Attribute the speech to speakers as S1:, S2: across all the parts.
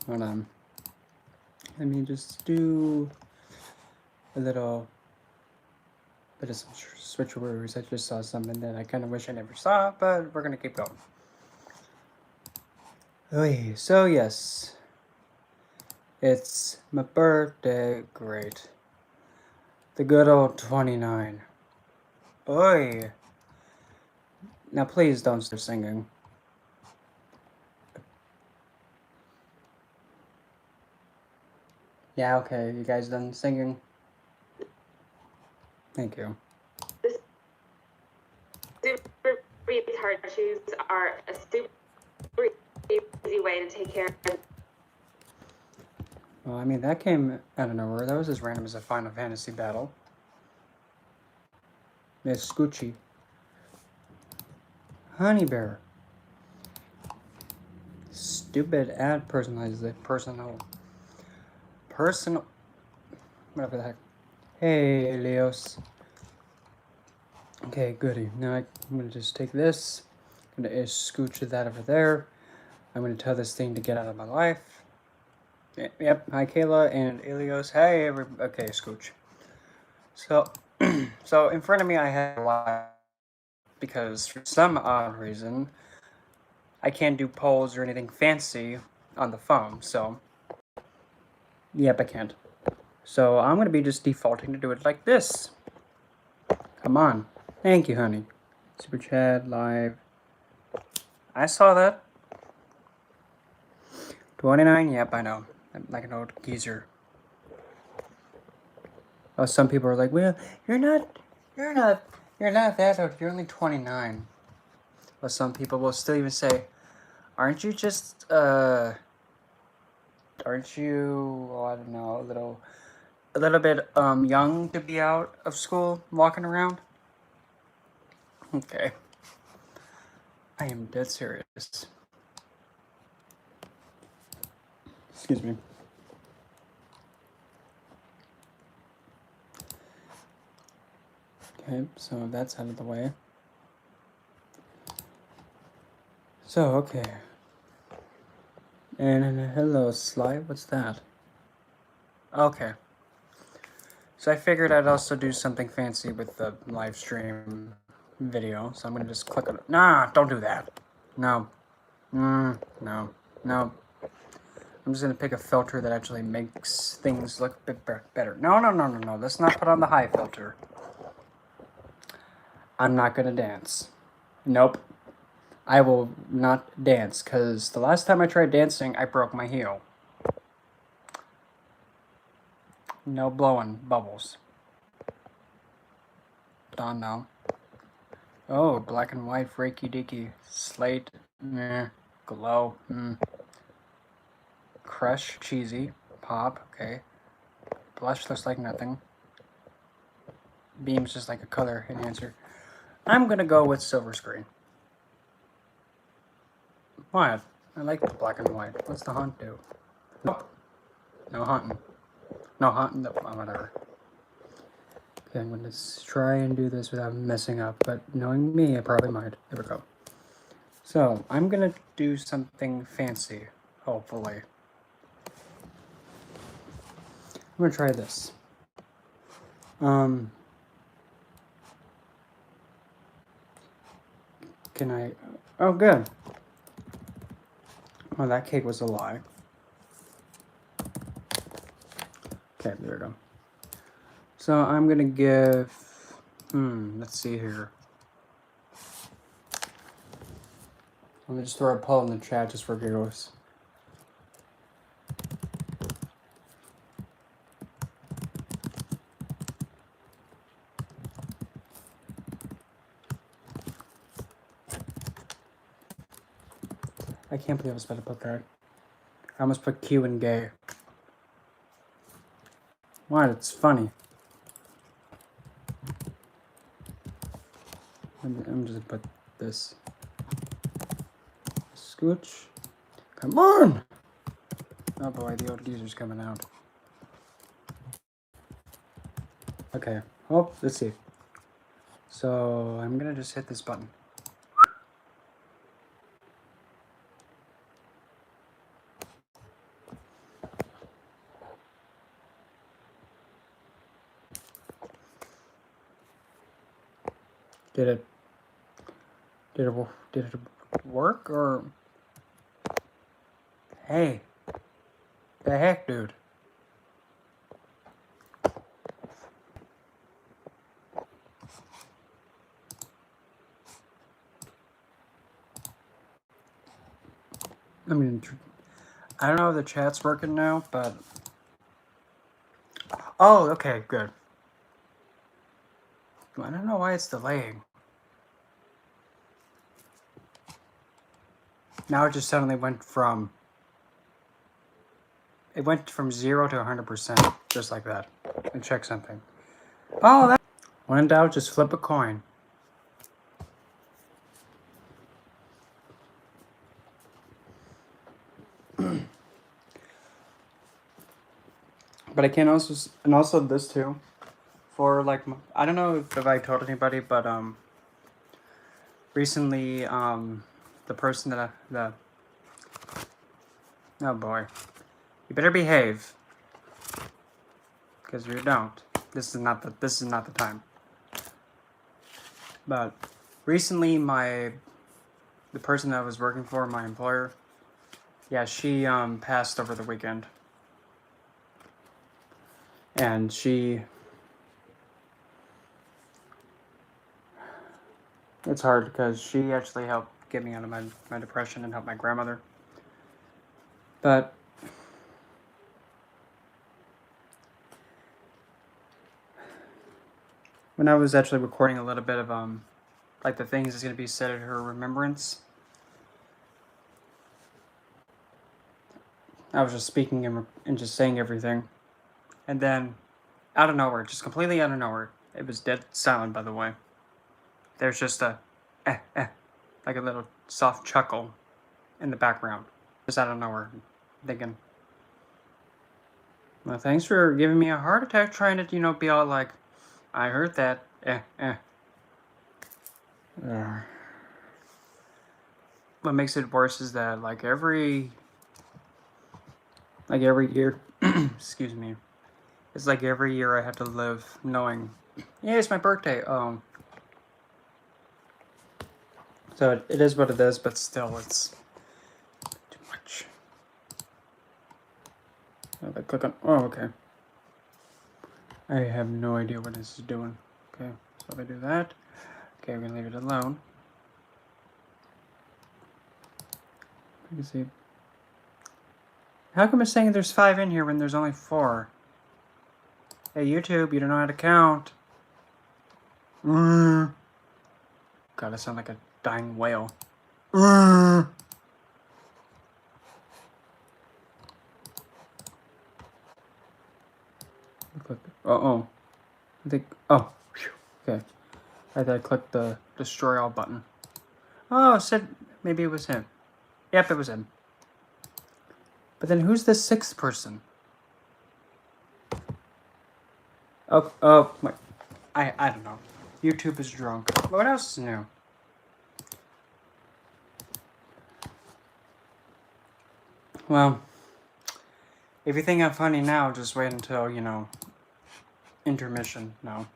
S1: Hold on. Let me just do a little bit of some switcheroos. I just saw something that I kind of wish I never saw, but we're gonna keep going. Okay, so yes, it's my birthday. Great. The good old 29. Oi. Now please don't start singing. Yeah, okay, you guys done singing? Thank you.
S2: The super retard shoes are a super easy way to take care of.
S1: Well, I mean, that came out of nowhere. That was as random as a Final Fantasy battle. Miss Scoochie. Honey Bear. Stupid ad personalizes it. Personal. Whatever the heck. Hey, Leos. Okay, goody. Now I'm gonna just take this. I'm gonna scooch that over there. I'm gonna tell this thing to get out of my life. Yep. Hi, Kayla and Elios. Hey, okay, scooch. So, so in front of me, I have a lot because for some odd reason, I can't do polls or anything fancy on the phone. So, yep, I can't. So I'm gonna be just defaulting to do it like this. Come on. Thank you, honey. Super chat live. I saw that. 29. Yep, I know. I'm like an old geezer. Oh, some people are like, well, you're not that old. You're only 29. But some people will still even say, aren't you just, aren't you, oh, I don't know, a little bit, young to be out of school, walking around? Okay. I am dead serious. Excuse me. Okay, so that's out of the way. So, okay. And hello, Sly. What's that? Okay. So I figured I'd also do something fancy with the live stream video. So I'm gonna just click on it. Nah, don't do that. No. No. No. I'm just gonna pick a filter that actually makes things look a bit better. No. Let's not put on the high filter. I'm not gonna dance. Nope. I will not dance, because the last time I tried dancing, I broke my heel. No blowing bubbles. Don't know. Oh, black and white, freaky deaky. Slate, meh. Glow, Crush, cheesy. Pop, okay. Blush looks like nothing. Beam's just like a color enhancer. I'm gonna go with silver screen. What? I like the black and white. What's the hunt do? Nope. No hunting. No hunting, whatever. Okay, I'm gonna try and do this without messing up, but knowing me, I probably might. There we go. So, I'm gonna do something fancy, hopefully. I'm gonna try this. Can I? Oh, good. Oh, that cake was a lie. Okay, there we go. So I'm gonna give, let's see here. Let me just throw a poll in the chat just for giggles. I can't believe I was about to put that. I almost put Q in gay. What? It's funny. I'm just gonna put this. Scooch. Come on! Oh boy, the old geezer's coming out. Okay. Oh, let's see. So I'm gonna just hit this button. Did it work or? Hey, the heck, dude. I mean, I don't know if the chat's working now, but... Oh, okay, good. I don't know why it's delaying. Now it just suddenly went from... It went from 0 to 100%, just like that. And check something. Oh, that... When in doubt, just flip a coin. But I can also... And also this too. For like... I don't know if I told anybody, but recently the person that oh boy, you better behave, because if you don't, this is not the time. But recently the person that I was working for, my employer, yeah, she passed over the weekend. And it's hard because she actually helped get me out of my depression and help my grandmother. But when I was actually recording a little bit of like the things that's going to be said at her remembrance, I was just speaking and just saying everything. And then, out of nowhere, just completely out of nowhere, it was dead silent, by the way. There's just a like a little soft chuckle in the background. Just out of nowhere. Thinking, well, thanks for giving me a heart attack trying to, be all like, I heard that. What makes it worse is that, like every year, excuse me, it's like every year I have to live knowing, yeah, it's my birthday. So it is what it is, but still, it's too much. If I click on, oh, okay. I have no idea what this is doing. Okay, so if I do that, okay, we're gonna leave it alone. You can see. How come it's saying there's 5 in here when there's only 4? Hey, YouTube, you don't know how to count. God, I sound like a dying whale. Uh-oh. I think... Oh. Okay. I thought I clicked the destroy all button. Oh, it said maybe it was him. Yep, it was him. But then who's the 6th person? Oh, my... I don't know. YouTube is drunk. What else is new? Well, if you think I'm funny now, just wait until, intermission. No.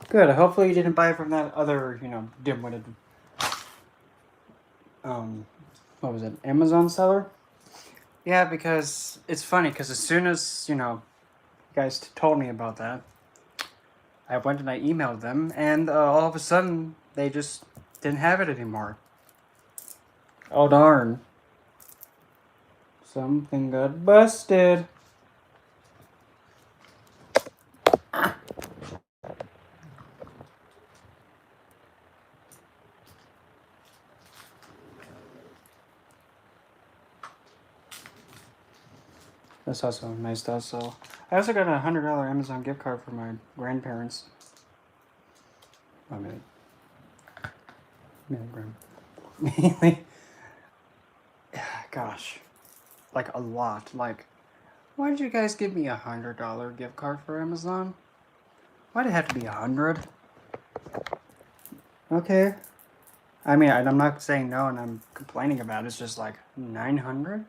S1: Good. Hopefully you didn't buy it from that other, dim-witted, what was it, Amazon seller? Yeah, because it's funny, because as soon as, you guys told me about that, I went and I emailed them, and all of a sudden, they just didn't have it anymore. Oh, darn. Something got busted. That's also nice to also. I also got a $100 Amazon gift card for my grandparents. Oh, man. Gosh. Like a lot. Like, why did you guys give me a $100 gift card for Amazon? Why'd it have to be 100? Okay. I mean, I'm not saying no and I'm complaining about it. It's just like 900?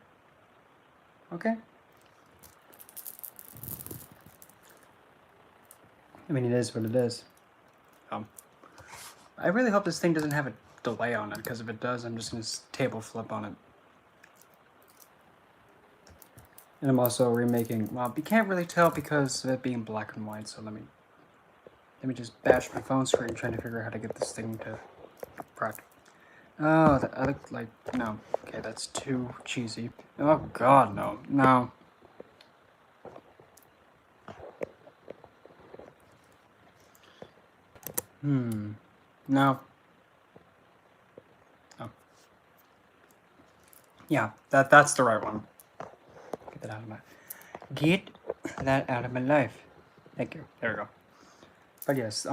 S1: Okay. I mean, it is what it is. I really hope this thing doesn't have a delay on it, because if it does, I'm just going to table flip on it. And I'm also remaking, well, you can't really tell because of it being black and white, so let me just bash my phone screen trying to figure out how to get this thing to crack. Oh, I look like, no. Okay, that's too cheesy. Oh god, no. No. No. Oh. Yeah, that's the right one. Get that out of my life. Thank you. There we go. But yes,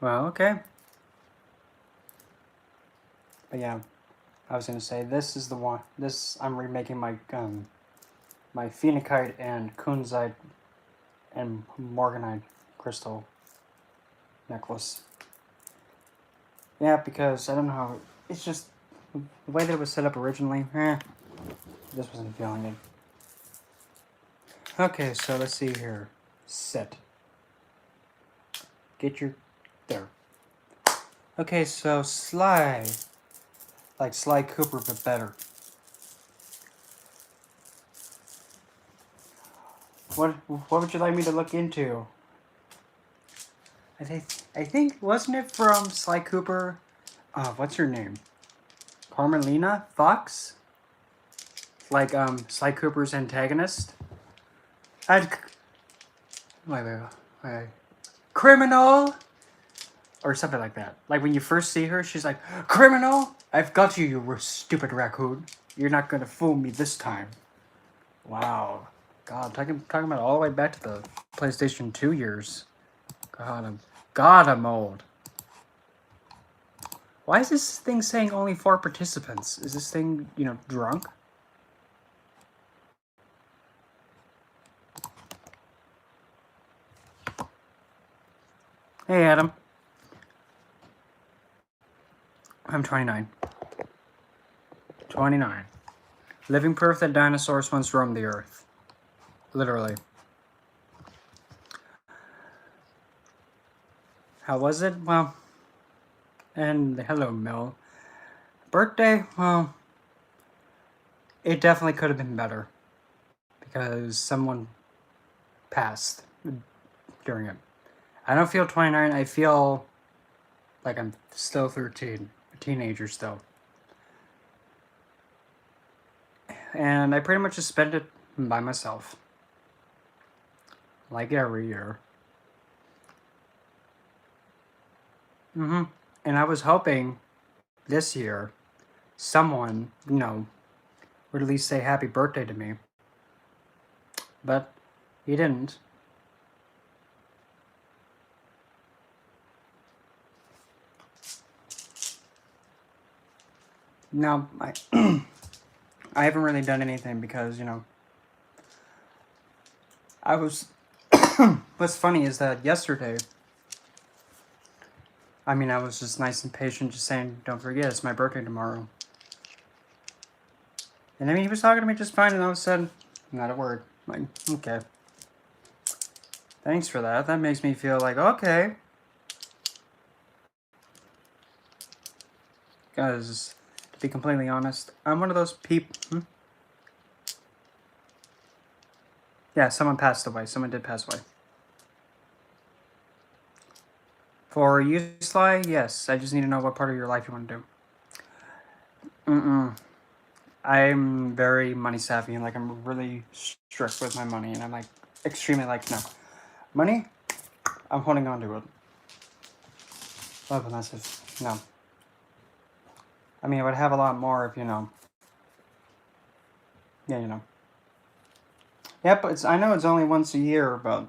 S1: well, okay. But yeah, I was gonna say this is the one. I'm remaking my my phenakite and kunzite and morganite crystal necklace. Yeah, because I don't know how it's just the way that it was set up originally. Just wasn't feeling it. Okay, so let's see here. Set. Get your there. Okay, so Sly. Like Sly Cooper, but better. What would you like me to look into? I think wasn't it from Sly Cooper? What's her name? Carmelina Fox? Like Sly Cooper's antagonist? Wait. Criminal? Or something like that. Like when you first see her, she's like, criminal? I've got you, you stupid raccoon. You're not gonna fool me this time. Wow. God, talking about all the way back to the PlayStation 2 years. God, I'm old. Why is this thing saying only 4 participants? Is this thing, drunk? Hey, Adam. I'm 29. 29. Living proof that dinosaurs once roamed the earth. Literally. How was it? Well, and hello, Mel. Birthday? Well, it definitely could have been better. Because someone passed during it. I don't feel 29. I feel like I'm still 13. A teenager still. And I pretty much just spent it by myself. Like every year. And I was hoping this year someone, would at least say happy birthday to me. But he didn't. No, I haven't really done anything because, I was... What's funny is that yesterday, I was just nice and patient, just saying, don't forget, it's my birthday tomorrow. And he was talking to me just fine, and all of a sudden, not a word. Like, okay. Thanks for that. That makes me feel like, okay. Because, to be completely honest, I'm one of those people... Yeah, someone passed away. Someone did pass away. For you, Sly, yes. I just need to know what part of your life you want to do. I'm very money savvy, and I'm really strict with my money, and I'm extremely no. Money, I'm holding on to it. Love unless if no. I would have a lot more if Yeah, Yep, I know it's only once a year, but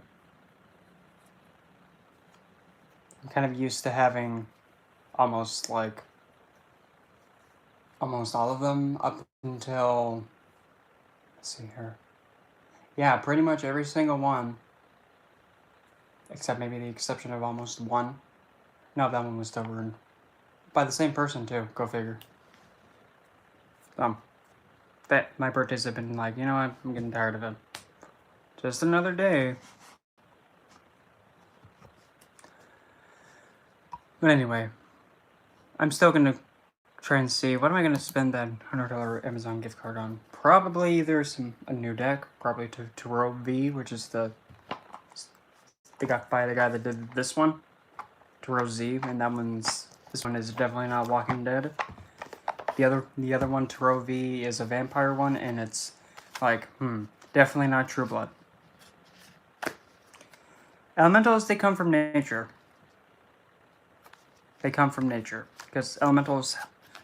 S1: I'm kind of used to having almost all of them up until, let's see here. Yeah, pretty much every single one, except maybe the exception of almost one. No, that one was still ruined. By the same person, too. Go figure. But my birthdays have been like, you know what, I'm getting tired of it. Just another day. But anyway, I'm still gonna try and see what am I gonna spend that $100 Amazon gift card on. Probably either a new deck, probably to Turo V, which is the guy that did this one, Turo Z, and this one is definitely not Walking Dead. The other one, Turo V, is a vampire one, and it's like, definitely not True Blood. Elementals, they come from nature. They come from nature, because elementals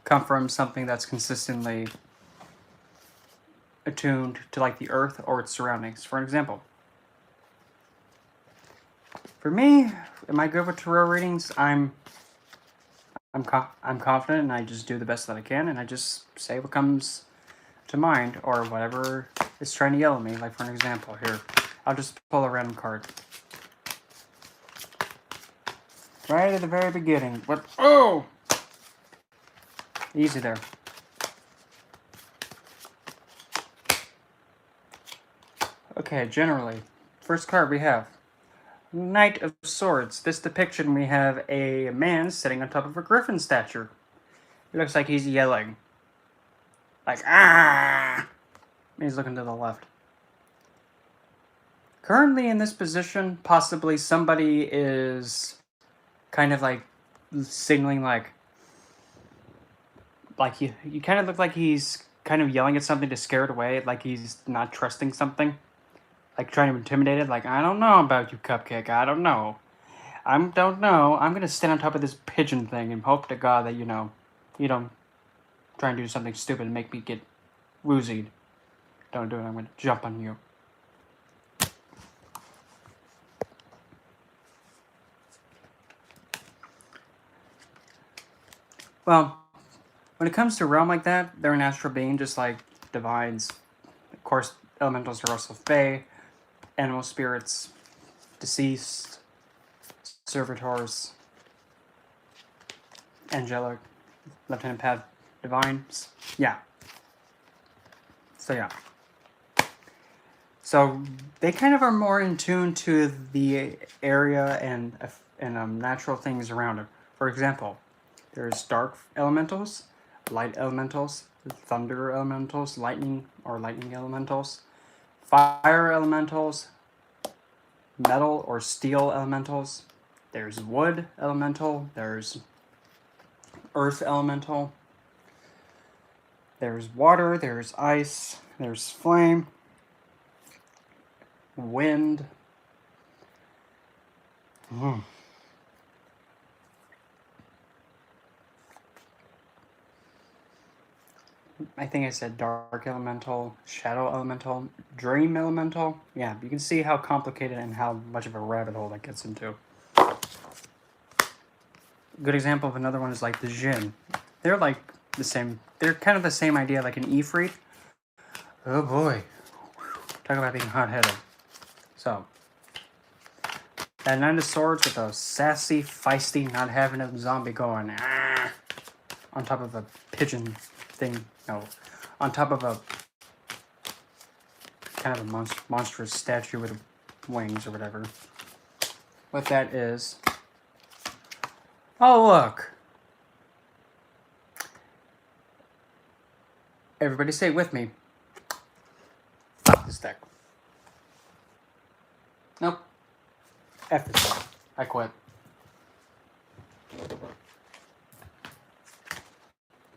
S1: come from something that's consistently attuned to like the earth or its surroundings. For example, for me, am I good with tarot readings? I'm confident, and I just do the best that I can, and I just say what comes to mind or whatever is trying to yell at me. Like for an example, here, I'll just pull a random card. Right at the very beginning. What? Oh! Easy there. Okay, generally. First card we have Knight of Swords. This depiction we have a man sitting on top of a griffin statue. It looks like he's yelling. Like, ah! He's looking to the left. Currently in this position, possibly somebody is kind of like signaling like you kind of look like he's kind of yelling at something to scare it away, like he's not trusting something, like trying to intimidate it, like, I don't know about you, Cupcake, I don't know. I'm gonna stand on top of this pigeon thing and hope to God that, you don't try and do something stupid and make me get woozied. Don't do it, I'm gonna jump on you. Well, when it comes to a realm like that, they're an astral being, just like divines. Of course, elementals are also fae, animal spirits, deceased, servitors, angelic, lieutenant pad, divines. Yeah. So they kind of are more in tune to the area and natural things around it. For example, there's dark elementals, light elementals, thunder elementals, lightning elementals, fire elementals, metal or steel elementals. There's wood elemental, there's earth elemental, there's water, there's ice, there's flame, wind. I think I said dark elemental, shadow elemental, dream elemental. Yeah, you can see how complicated and how much of a rabbit hole that gets into. Good example of another one is like the Jinn. They're like the same. They're kind of the same idea, like an Ifrit. Oh boy, talk about being hot-headed. So that Knight of Swords with a sassy, feisty, not having a zombie going on top of a pigeon thing. No, on top of a kind of a monstrous statue with wings or whatever. What that is. Oh, look. Everybody say it with me. Fuck this deck. Nope. F this deck. I quit.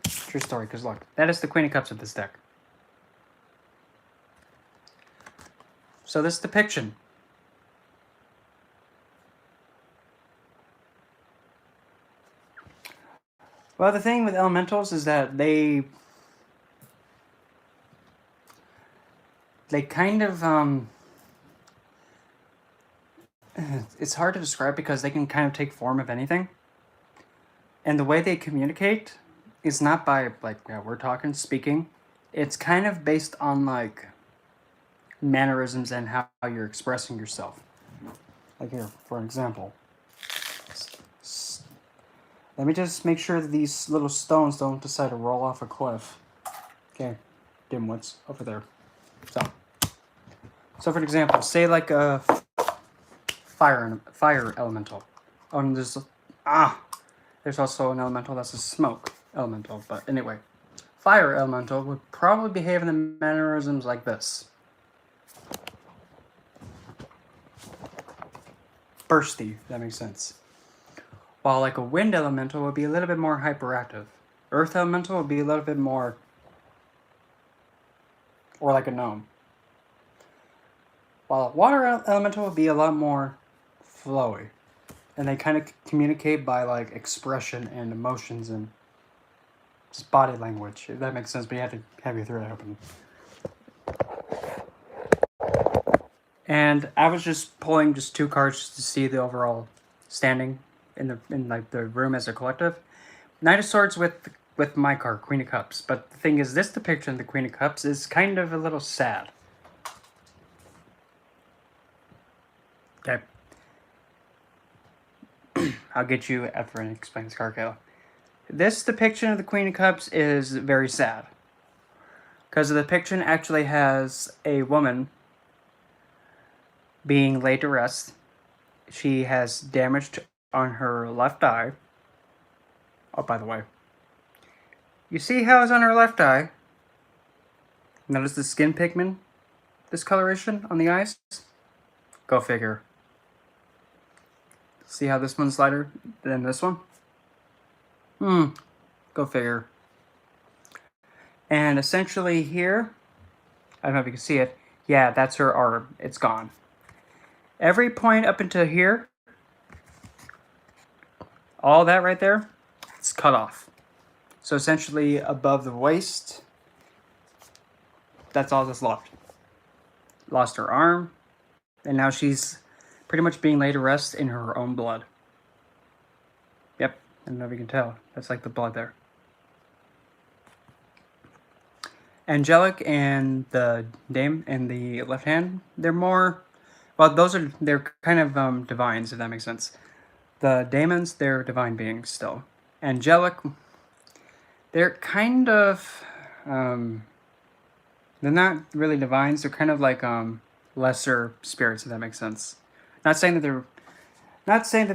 S1: True story, because look, that is the Queen of Cups of this deck. So this depiction. Well, the thing with elementals is that they kind of, it's hard to describe because they can kind of take form of anything. And the way they communicate is not by, like, we're talking, speaking. It's kind of based on, like, mannerisms and how you're expressing yourself. Like here, for example. Let me just make sure that these little stones don't decide to roll off a cliff. Okay. dimwits over there. So for example, say like a fire elemental. Oh, and there's also an elemental that's a smoke elemental. But anyway, fire elemental would probably behave in the mannerisms like this. Bursty, if that makes sense. While like a wind elemental would be a little bit more hyperactive. Earth elemental would be a little bit more, or like a gnome. While a water elemental would be a lot more flowy. And they kind of communicate by like expression and emotions and just body language, if that makes sense, but you have to have your throat open. And I was just pulling just 2 cards to see the overall standing in like the room as a collective. Knight of Swords with my card, Queen of Cups. But the thing is, this depiction of the Queen of Cups is kind of a little sad. Okay. I'll get you after I explain this card, Kayla. This depiction of the Queen of Cups is very sad. Because the depiction actually has a woman being laid to rest. She has damage on her left eye. Oh, by the way. You see how it's on her left eye? Notice the skin pigment discoloration on the eyes? Go figure. See how this one's lighter than this one? Go figure. And essentially here, I don't know if you can see it. Yeah, that's her arm. It's gone. Every point up into here, all that right there, it's cut off. So essentially above the waist, that's all that's left. Lost her arm, and now she's pretty much being laid to rest in her own blood. Yep, I don't know if you can tell. That's like the blood there. Angelic and the Dame in the left hand, they're more... Well, they're kind of divines, if that makes sense. The daemons, they're divine beings still. Angelic, they're kind of... they're not really divines. They're kind of like lesser spirits, if that makes sense. Not saying that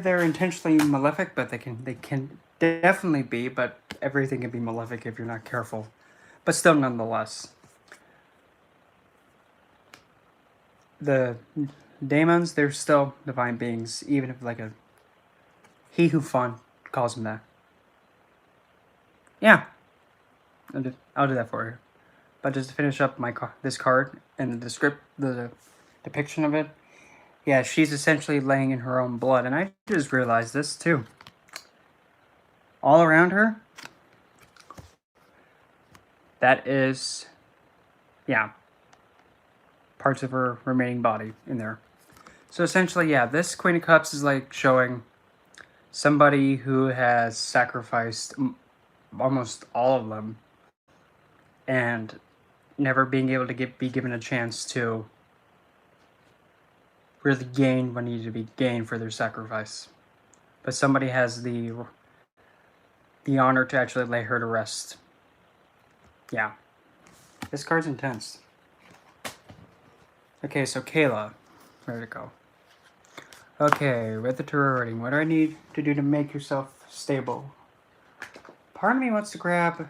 S1: they're intentionally malefic, but they can definitely be. But everything can be malefic if you're not careful. But still, nonetheless, the daemons, they're still divine beings, even if like he who fun calls them that. Yeah, I'll do that for you. But just to finish up this card and the depiction of it, yeah, she's essentially laying in her own blood, and I just realized this too. All around her, that is, yeah, parts of her remaining body in there. So essentially, yeah, this Queen of Cups is like showing somebody who has sacrificed almost all of them and never being able to be given a chance to really gain what needed to be gained for their sacrifice. But somebody has the honor to actually lay her to rest. Yeah. This card's intense. Okay, so Kayla. Where'd it go? Okay, read the tarot reading. What do I need to do to make yourself stable? Part of me wants to grab...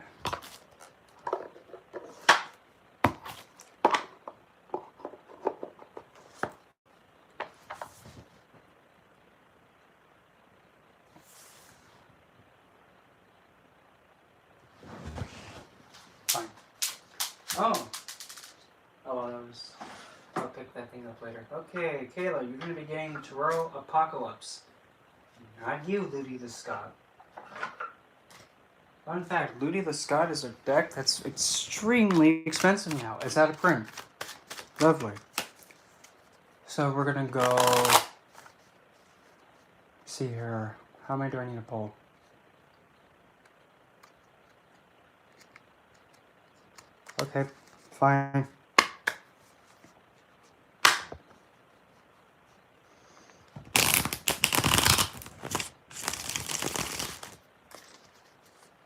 S1: Fine. Oh, well, I'll pick that thing up later. Okay, Kayla, you're going to be getting Tarot Apocalypse. Not you, Ludi the Scott. Fun fact, Ludi the Scott is a deck that's extremely expensive now. It's out of print. Lovely. So we're going to go... see here. How many do I need to pull? Okay, fine.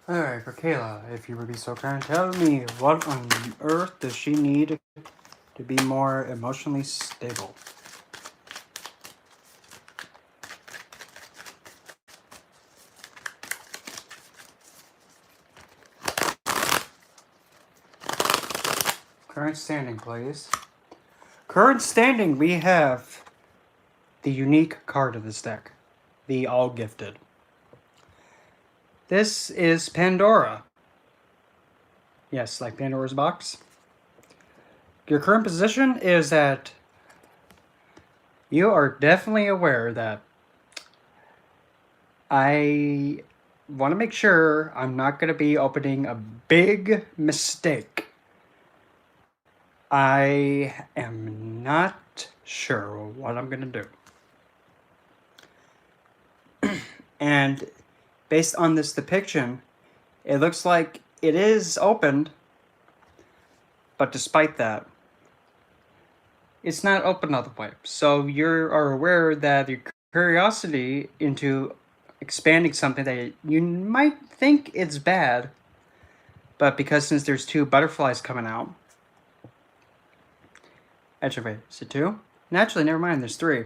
S1: Alright, for Kayla, if you would be so kind, tell me what on earth does she need to be more emotionally stable? Current standing, please. Current standing, we have the unique card of this deck, the All Gifted. This is Pandora. Yes, like Pandora's box. Your current position is that you are definitely aware that I want to make sure I'm not going to be opening a big mistake. I am not sure what I'm going to do. And based on this depiction, it looks like it is opened, but despite that, it's not open all the way. So you are aware that your curiosity into expanding something that you might think it's bad, but because since there's 2 butterflies coming out, actually, wait, is it 2? Naturally, never mind, there's 3.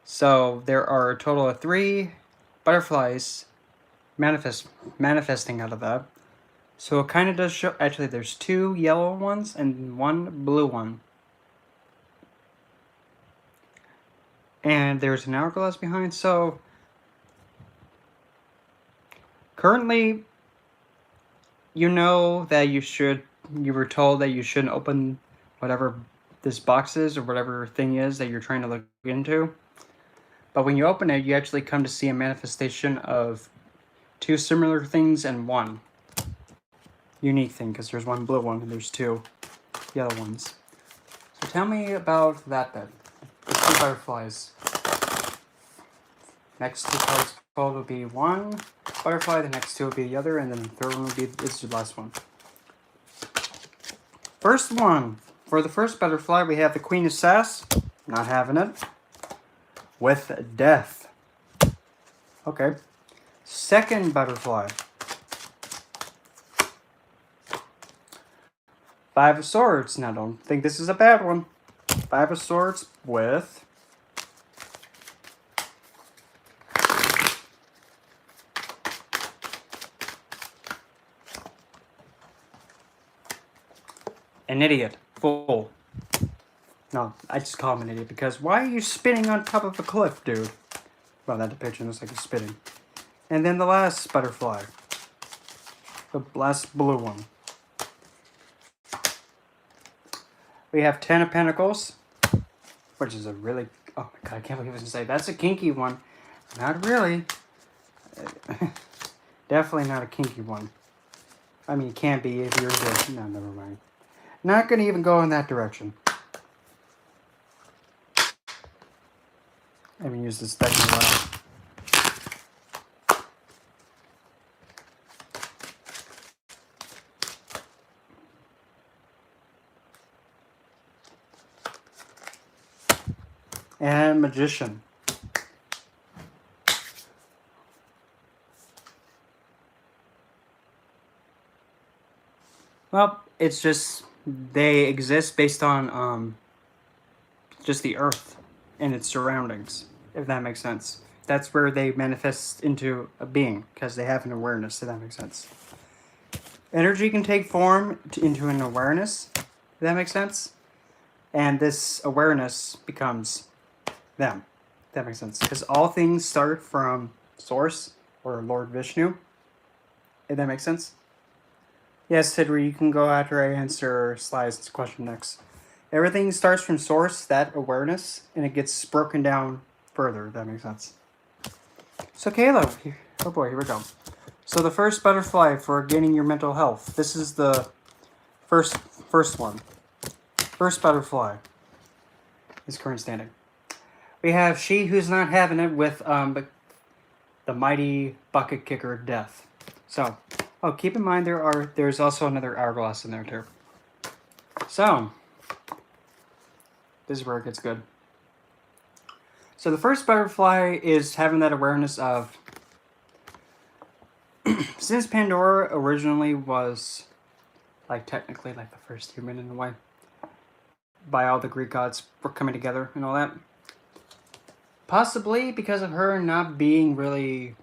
S1: So there are a total of 3 butterflies manifesting out of that. So it kind of does show, actually there's 2 yellow ones and 1 blue one. And there's an hourglass behind, so currently you know that you were told that you shouldn't open whatever this box is or whatever thing is that you're trying to look into. But when you open it, you actually come to see a manifestation of 2 similar things and 1 unique thing, because there's 1 blue one and there's 2 yellow ones. So tell me about that then. The 2 butterflies. Next 2 cards pulled will be 1 butterfly, the next 2 will be the other, and then the third one will be it's the last one. First one. For the first butterfly, we have the Queen of Sass. Not having it. With Death. Okay. Second butterfly. 5 of Swords. Now, don't think this is a bad one. 5 of Swords with an idiot. Fool. No, I just call him an idiot because why are you spinning on top of a cliff, dude? Well, that depiction looks like he's spinning. And then the last butterfly. The last blue one. We have 10 of Pentacles, which is a really... Oh my god, I can't believe I was going to say that's a kinky one. Not really. Definitely not a kinky one. I mean, it can be if you're the... No, never mind. Not going to even go in that direction. I haven't used this deck in a while. And Magician. Well, it's just they exist based on just the earth and its surroundings, if that makes sense. That's where they manifest into a being, because they have an awareness, if that makes sense. Energy can take form into an awareness, if that makes sense. And this awareness becomes them, if that makes sense. Because all things start from Source, or Lord Vishnu, if that makes sense. Yes, Sidri, you can go after I answer Sly's question next. Everything starts from Source, that awareness, and it gets broken down further, if that makes sense. So Kayla, oh boy, here we go. So the first butterfly for gaining your mental health. This is the first one. First butterfly is current standing. We have She Who's Not Having It with the mighty bucket kicker Death. So, oh, keep in mind there's also another hourglass in there too. So, this is where it gets good. So the first butterfly is having that awareness of since Pandora originally was, like, technically, like, the first human in a way, by all the Greek gods were coming together and all that, possibly because of her not being really,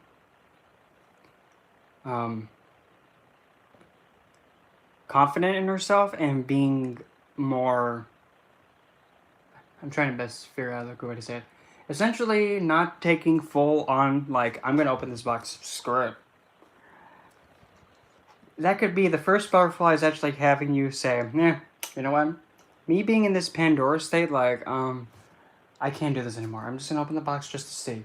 S1: confident in herself and being more, I'm trying to best figure out a good way to say it, essentially not taking full on, like, I'm gonna open this box, screw it. That could be the first butterfly is actually having you say, you know what? Me being in this Pandora state, like, I can't do this anymore. I'm just gonna open the box just to see.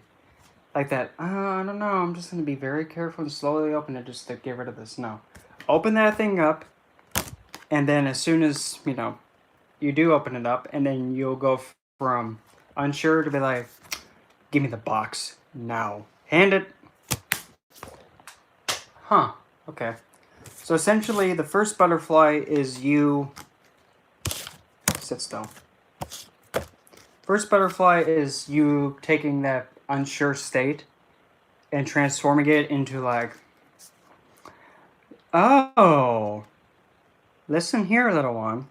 S1: Like that, I don't know, I'm just gonna be very careful and slowly open it just to get rid of this. No. Open that thing up, and then as soon as, you know, you do open it up, and then you'll go from unsure to be like, give me the box now. Hand it. Huh, okay. So essentially, the first butterfly is you... Sit still. First butterfly is you taking that unsure state and transforming it into like, oh, listen here, little one.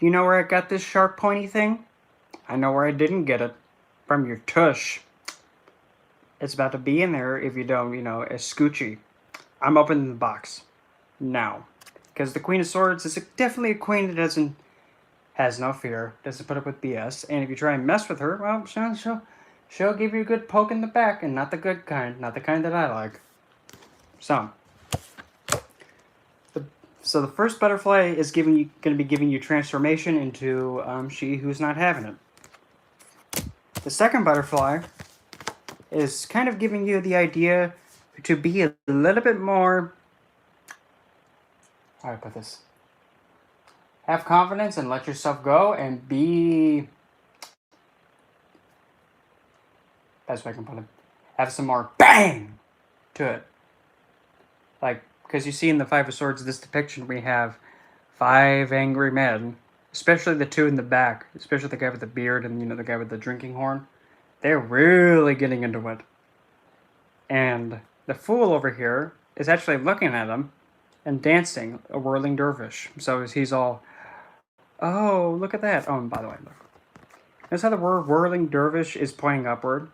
S1: You know where I got this sharp pointy thing? I know where I didn't get it. From your tush. It's about to be in there if you don't, you know, it's Scoochie. I'm opening the box. Now. Because the Queen of Swords is definitely a queen that has no fear, doesn't put up with BS, and if you try and mess with her, well, she'll give you a good poke in the back, and not the good kind, not the kind that I like. So the first butterfly is going to be giving you transformation into she who's not having it. The second butterfly is kind of giving you the idea to be a little bit more, how do I put this? Have confidence and let yourself go and be, best way I can put it, have some more bang to it. Like, because you see in the Five of Swords, this depiction, we have 5 angry men, especially the 2 in the back, especially the guy with the beard and, you know, the guy with the drinking horn. They're really getting into it. And the fool over here is actually looking at him and dancing, a whirling dervish. So he's all, oh, look at that. Oh, and by the way, look. Notice how the word whirling dervish is pointing upward,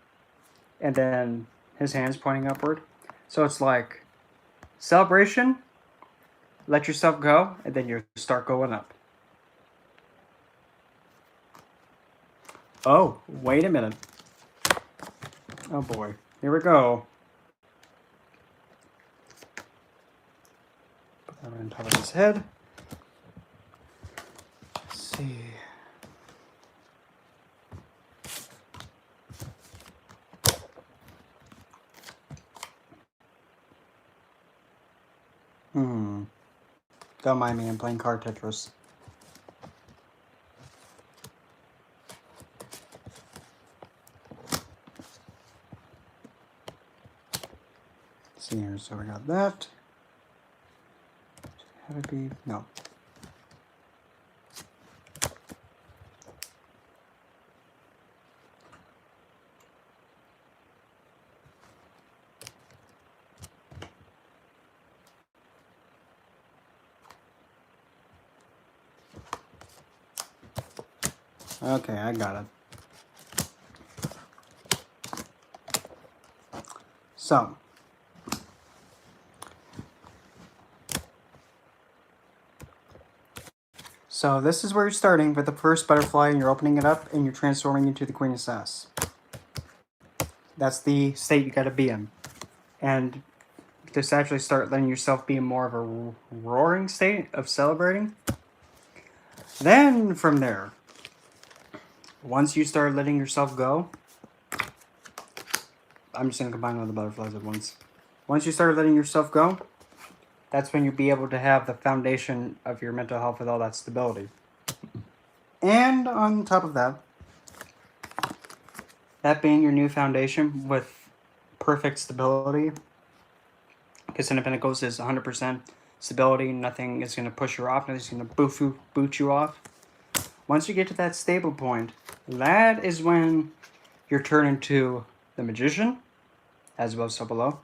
S1: and then his hand's pointing upward. So it's like, celebration, let yourself go, and then you start going up. Oh, wait a minute. Oh boy, here we go. Put that on top of his head. Let's see. Don't mind me, I'm playing card Tetris. Let's see here, so we got that. Have it be? No. Okay, I got it. So this is where you're starting with the first butterfly, and you're opening it up, and you're transforming into the Queen of Sass. That's the state you gotta be in. And just actually start letting yourself be in more of a roaring state of celebrating. Then from there, once you start letting yourself go, I'm just going to combine all the butterflies at once. Once you start letting yourself go, that's when you'll be able to have the foundation of your mental health with all that stability. And on top of that, that being your new foundation with perfect stability, because Ten of Pentacles is 100% stability, nothing is going to push you off, nothing's going to boot you off. Once you get to that stable point, that is when you're turned into the Magician, as above so below,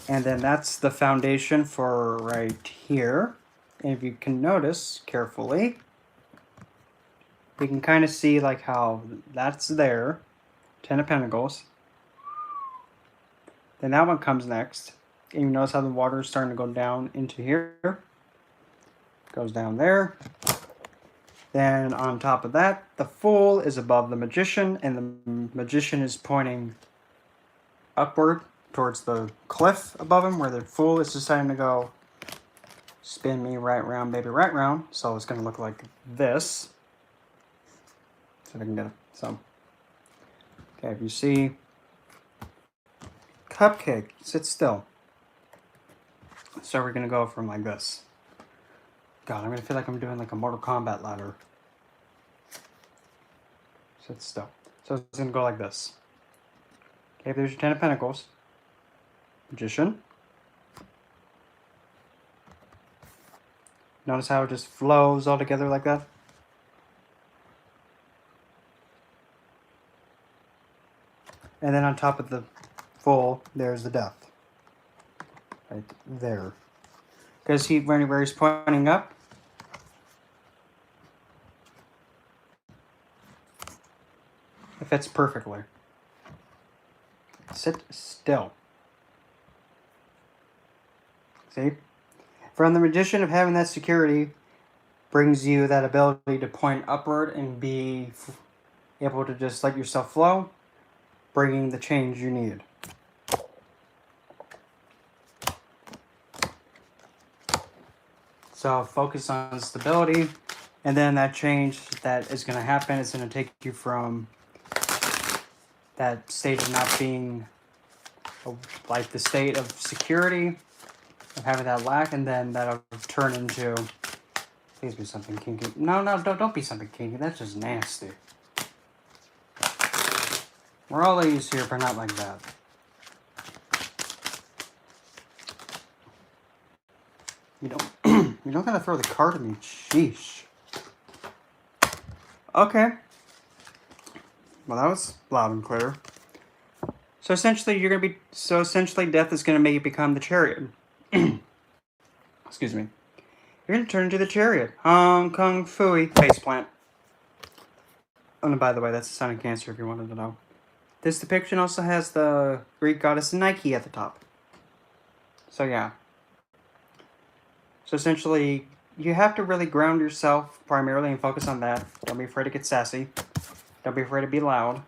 S1: And then that's the foundation for right here. And if you can notice carefully, we can kind of see like how that's there. 10 of Pentacles. Then that one comes next. And you notice how the water is starting to go down into here. Goes down there. Then on top of that, the Fool is above the Magician, and the Magician is pointing upward towards the cliff above him, where the Fool is deciding to go spin me right round, baby, right round. So it's going to look like this. So if I can get some. Okay, if you see Cupcake, sit still. So we're going to go from like this. God, I'm going to feel like I'm doing like a Mortal Kombat ladder. Sit still. So it's going to go like this. Okay, there's your 10 of Pentacles. Magician. Notice how it just flows all together like that? And then on top of the Fool, there's the Death. Right there. Because where he's pointing up, it fits perfectly. Sit still. See? From the Magician of having that security brings you that ability to point upward and be able to just let yourself flow, bringing the change you need. So focus on stability, and then that change that is going to happen is going to take you from that state of not being like the state of security, of having that lack, and then that'll turn into, please be something kinky. No, don't be something kinky. That's just nasty. We're all ladies here, but not like that. You don't gotta throw the card at me. Sheesh. Okay. Well, that was loud and clear. So essentially, Death is gonna make you become the Chariot. Excuse me. You're gonna turn into the Chariot. Hong Kong Phooey faceplant. Oh, and by the way, that's a sign of Cancer if you wanted to know. This depiction also has the Greek goddess Nike at the top. So yeah. So essentially, you have to really ground yourself primarily and focus on that. Don't be afraid to get sassy. Don't be afraid to be loud.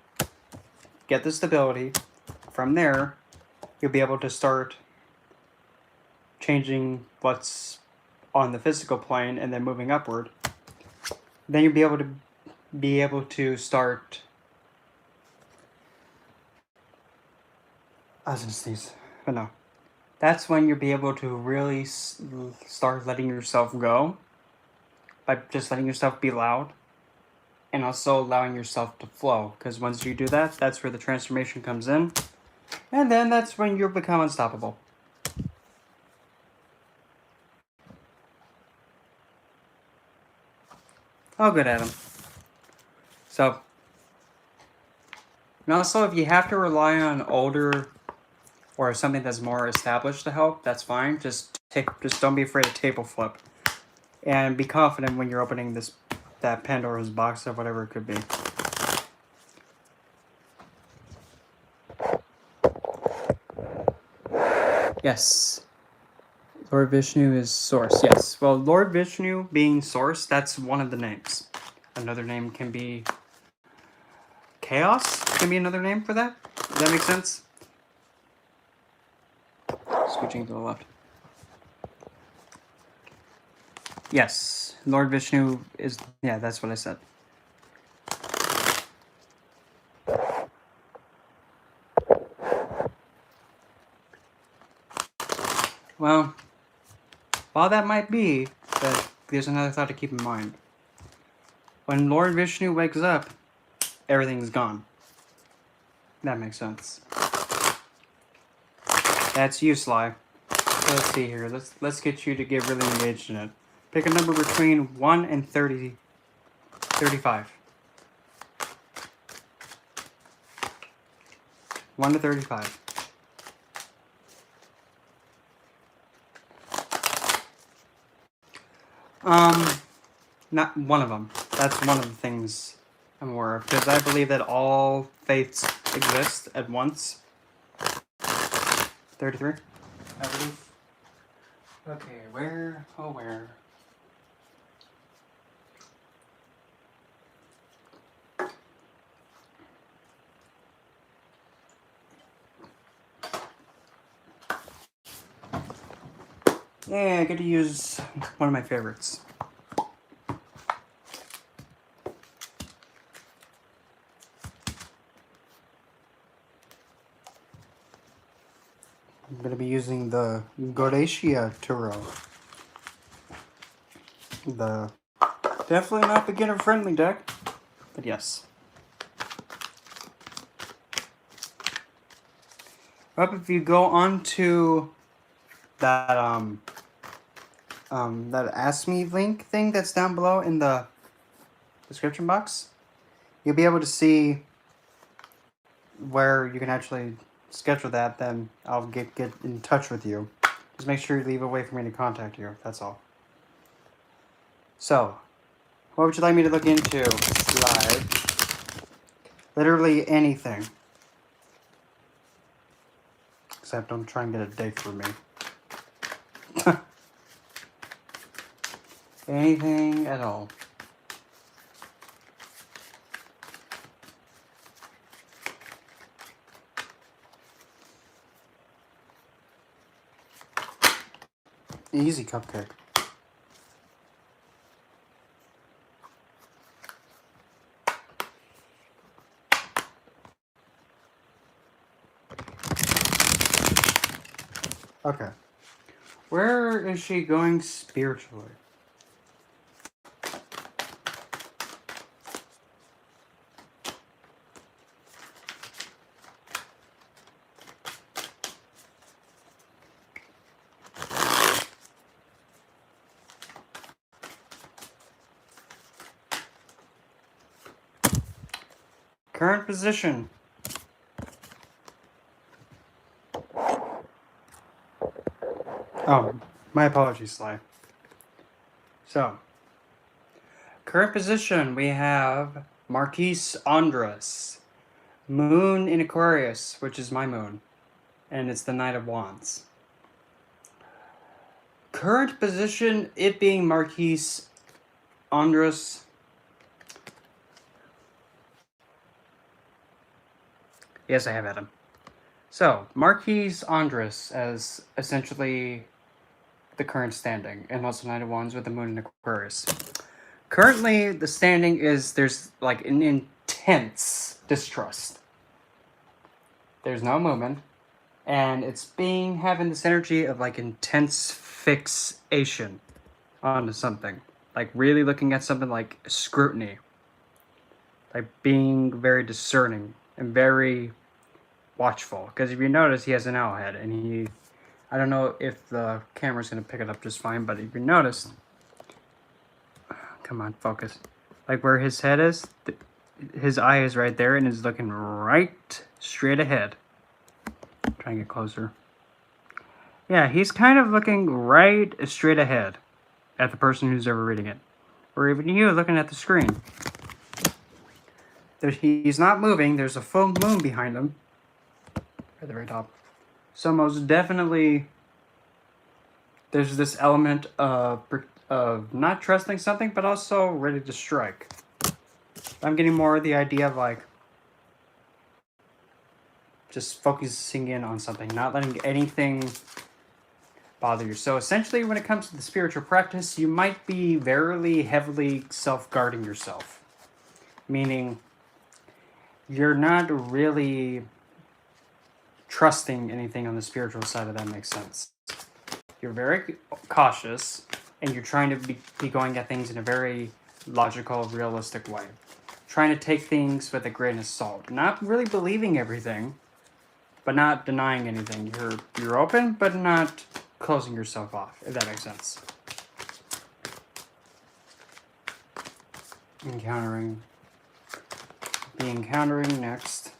S1: Get the stability. From there, you'll be able to start changing what's on the physical plane and then moving upward. Then you'll be able to start. I was gonna sneeze, but no. That's when you'll be able to really start letting yourself go by just letting yourself be loud and also allowing yourself to flow. Because once you do that, that's where the transformation comes in. And then that's when you'll become unstoppable. Oh, good, Adam. So, and also if you have to rely on older or something that's more established to help, that's fine. Just don't be afraid to table flip. And be confident when you're opening that Pandora's box or whatever it could be. Yes. Lord Vishnu is Source. Yes. Well, Lord Vishnu being Source, that's one of the names. Another name can be Chaos. Can be another name for that. Does that make sense? Switching to the left. Yes, Lord Vishnu is, yeah, that's what I said. Well, while that might be, but there's another thought to keep in mind. When Lord Vishnu wakes up, everything's gone. That makes sense. That's you, Sly. Let's see here. Let's get you to get really engaged in it. Pick a number between 1 and 35. 1 to 35. Not one of them. That's one of the things I'm aware of, because I believe that all faiths exist at once. 33, I believe. Okay, where? Oh, where? Yeah, I get to use one of my favorites. I'm going to be using the Goretia Turo. The definitely not beginner friendly deck, but yes. Up if you go on to that that Ask Me link thing that's down below in the description box, you'll be able to see where you can actually schedule that. Then I'll get in touch with you. Just make sure you leave a way for me to contact you. That's all. So, what would you like me to look into live? Literally anything. Except don't try and get a date for me. Anything at all. Easy cupcake. Okay. Where is she going spiritually? Current position. Oh, my apologies, Sly. So, current position, we have Marquise Andres. Moon in Aquarius, which is my moon. And it's the Knight of Wands. Current position, it being Marquise Andres. Yes, I have Adam. So, Marquise Andres as essentially the current standing, and also Knight of Wands with the Moon in Aquarius. Currently, the standing is there's like an intense distrust. There's no movement, and it's having this energy of like intense fixation onto something, like really looking at something like scrutiny, like being very discerning and very watchful. Because if you notice, he has an owl head, and I don't know if the camera's gonna pick it up just fine, but if you notice, come on, focus. Like where his head is, his eye is right there and is looking right straight ahead. Try and get closer. Yeah, he's kind of looking right straight ahead at the person who's ever reading it. Or even you looking at the screen. He's not moving. There's a full moon behind him. At the very top. So most definitely, there's this element of not trusting something, but also ready to strike. I'm getting more of the idea of like just focusing in on something, not letting anything bother you. So essentially, when it comes to the spiritual practice, you might be very heavily self-guarding yourself. Meaning, you're not really trusting anything on the spiritual side, if that makes sense. You're very cautious, and you're trying to be going at things in a very logical, realistic way. Trying to take things with a grain of salt. Not really believing everything, but not denying anything. You're open, but not closing yourself off, if that makes sense. Encountering next.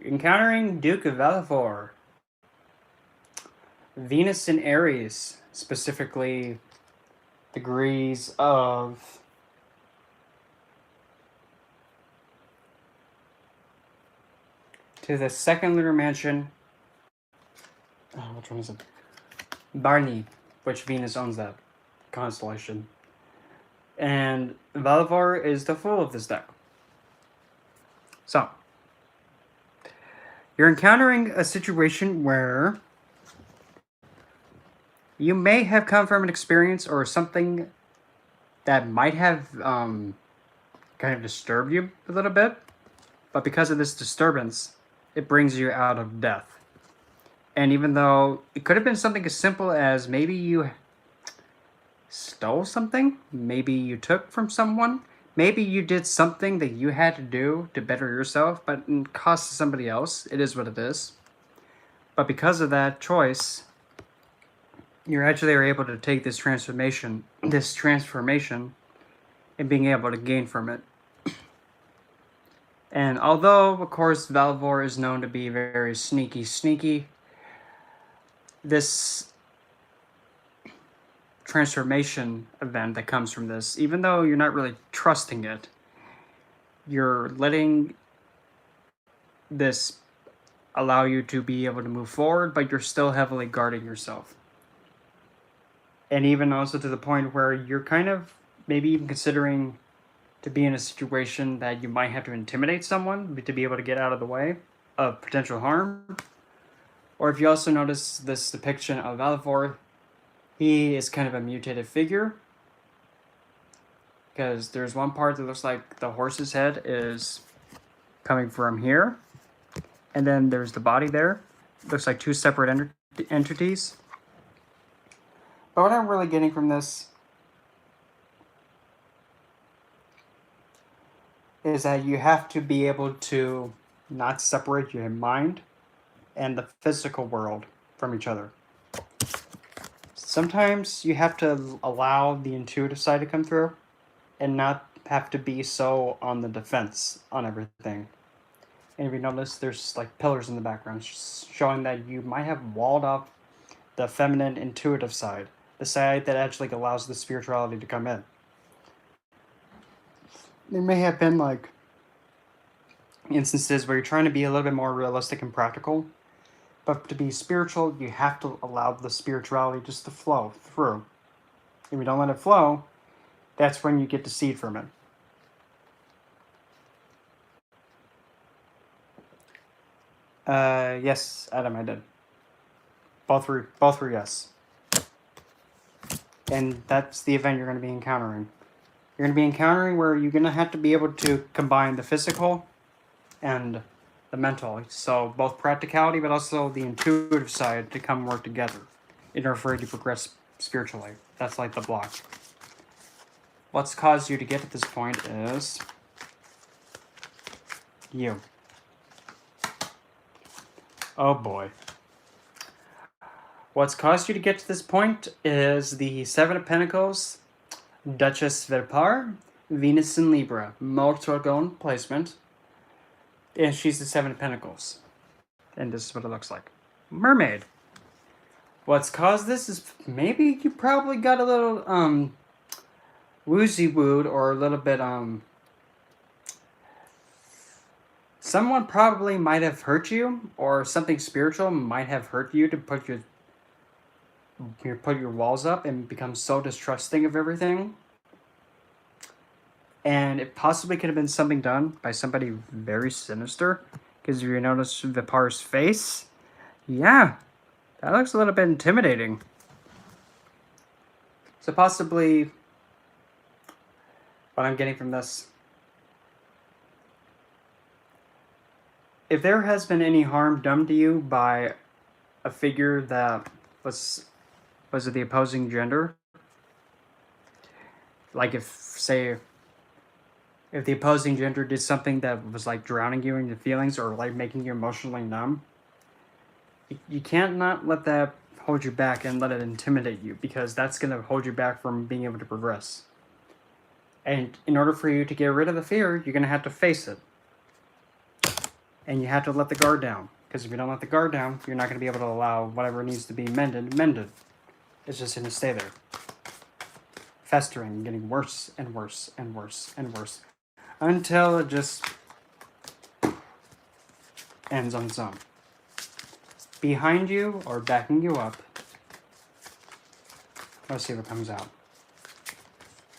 S1: Encountering Duke of Valifor. Venus in Aries, specifically degrees of to the second lunar mansion. Which one is it? Barney, which Venus owns that constellation. And Valvar is the fool of this deck. So, you're encountering a situation where you may have come from an experience or something that might have kind of disturbed you a little bit, but because of this disturbance, it brings you out of death. And even though it could have been something as simple as maybe you stole something, maybe you took from someone, maybe you did something that you had to do to better yourself, but it cost somebody else. It is what it is. But because of that choice, you actually are able to take this transformation, and being able to gain from it. And although, of course, Valvor is known to be very sneaky, this transformation event that comes from this, even though you're not really trusting it, you're letting this allow you to be able to move forward, but you're still heavily guarding yourself. And even also to the point where you're kind of maybe even considering to be in a situation that you might have to intimidate someone to be able to get out of the way of potential harm. Or if you also notice this depiction of Valvor, he is kind of a mutated figure, because there's one part that looks like the horse's head is coming from here, and then there's the body there. Looks like two separate entities. But what I'm really getting from this is that you have to be able to not separate your mind and the physical world from each other. Sometimes you have to allow the intuitive side to come through and not have to be so on the defense on everything. And if you notice, there's like pillars in the background showing that you might have walled off the feminine intuitive side, the side that actually allows the spirituality to come in. There may have been like instances where you're trying to be a little bit more realistic and practical, but to be spiritual, you have to allow the spirituality just to flow through. If you don't let it flow, that's when you get deceived from it. Yes, Adam, I did. Both were yes. And that's the event you're going to be encountering. You're going to be encountering where you're going to have to be able to combine the physical and the mental. So both practicality, but also the intuitive side to come work together in order for you to progress spiritually. That's like the block. What's caused you to get to this point is you. Oh boy. What's caused you to get to this point is the Seven of Pentacles, Duchess Verpar, Venus in Libra, Multigon placement, and she's the Seven of Pentacles. And this is what it looks like. Mermaid. What's caused this is maybe you probably got a little woozy-wooed or a little bit someone probably might have hurt you, or something spiritual might have hurt you to put your walls up and become so distrusting of everything. And it possibly could have been something done by somebody very sinister, because if you notice Vipar's face, yeah, that looks a little bit intimidating. So possibly what I'm getting from this, if there has been any harm done to you by a figure that was of the opposing gender, like if the opposing gender did something that was like drowning you in your feelings or like making you emotionally numb, you can't not let that hold you back and let it intimidate you, because that's going to hold you back from being able to progress. And in order for you to get rid of the fear, you're going to have to face it. And you have to let the guard down. Because if you don't let the guard down, you're not going to be able to allow whatever needs to be mended. It's just going to stay there. Festering, getting worse and worse and worse and worse. Until it just ends on its own. Behind you, or backing you up. Let's see what comes out.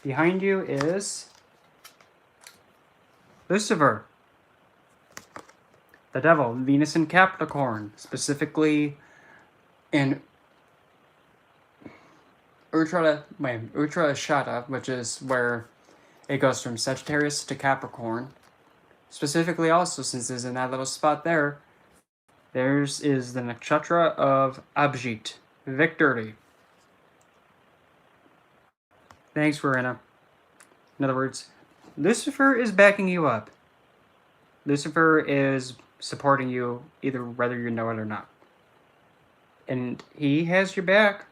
S1: Behind you is Lucifer. The devil, Venus in Capricorn, specifically in Uttar Ashada, which is where it goes from Sagittarius to Capricorn. Specifically also, since it's in that little spot there, theirs is the nakshatra of Abhijit, victory. Thanks, Verena. In other words, Lucifer is backing you up. Lucifer is supporting you, either whether you know it or not. And he has your back,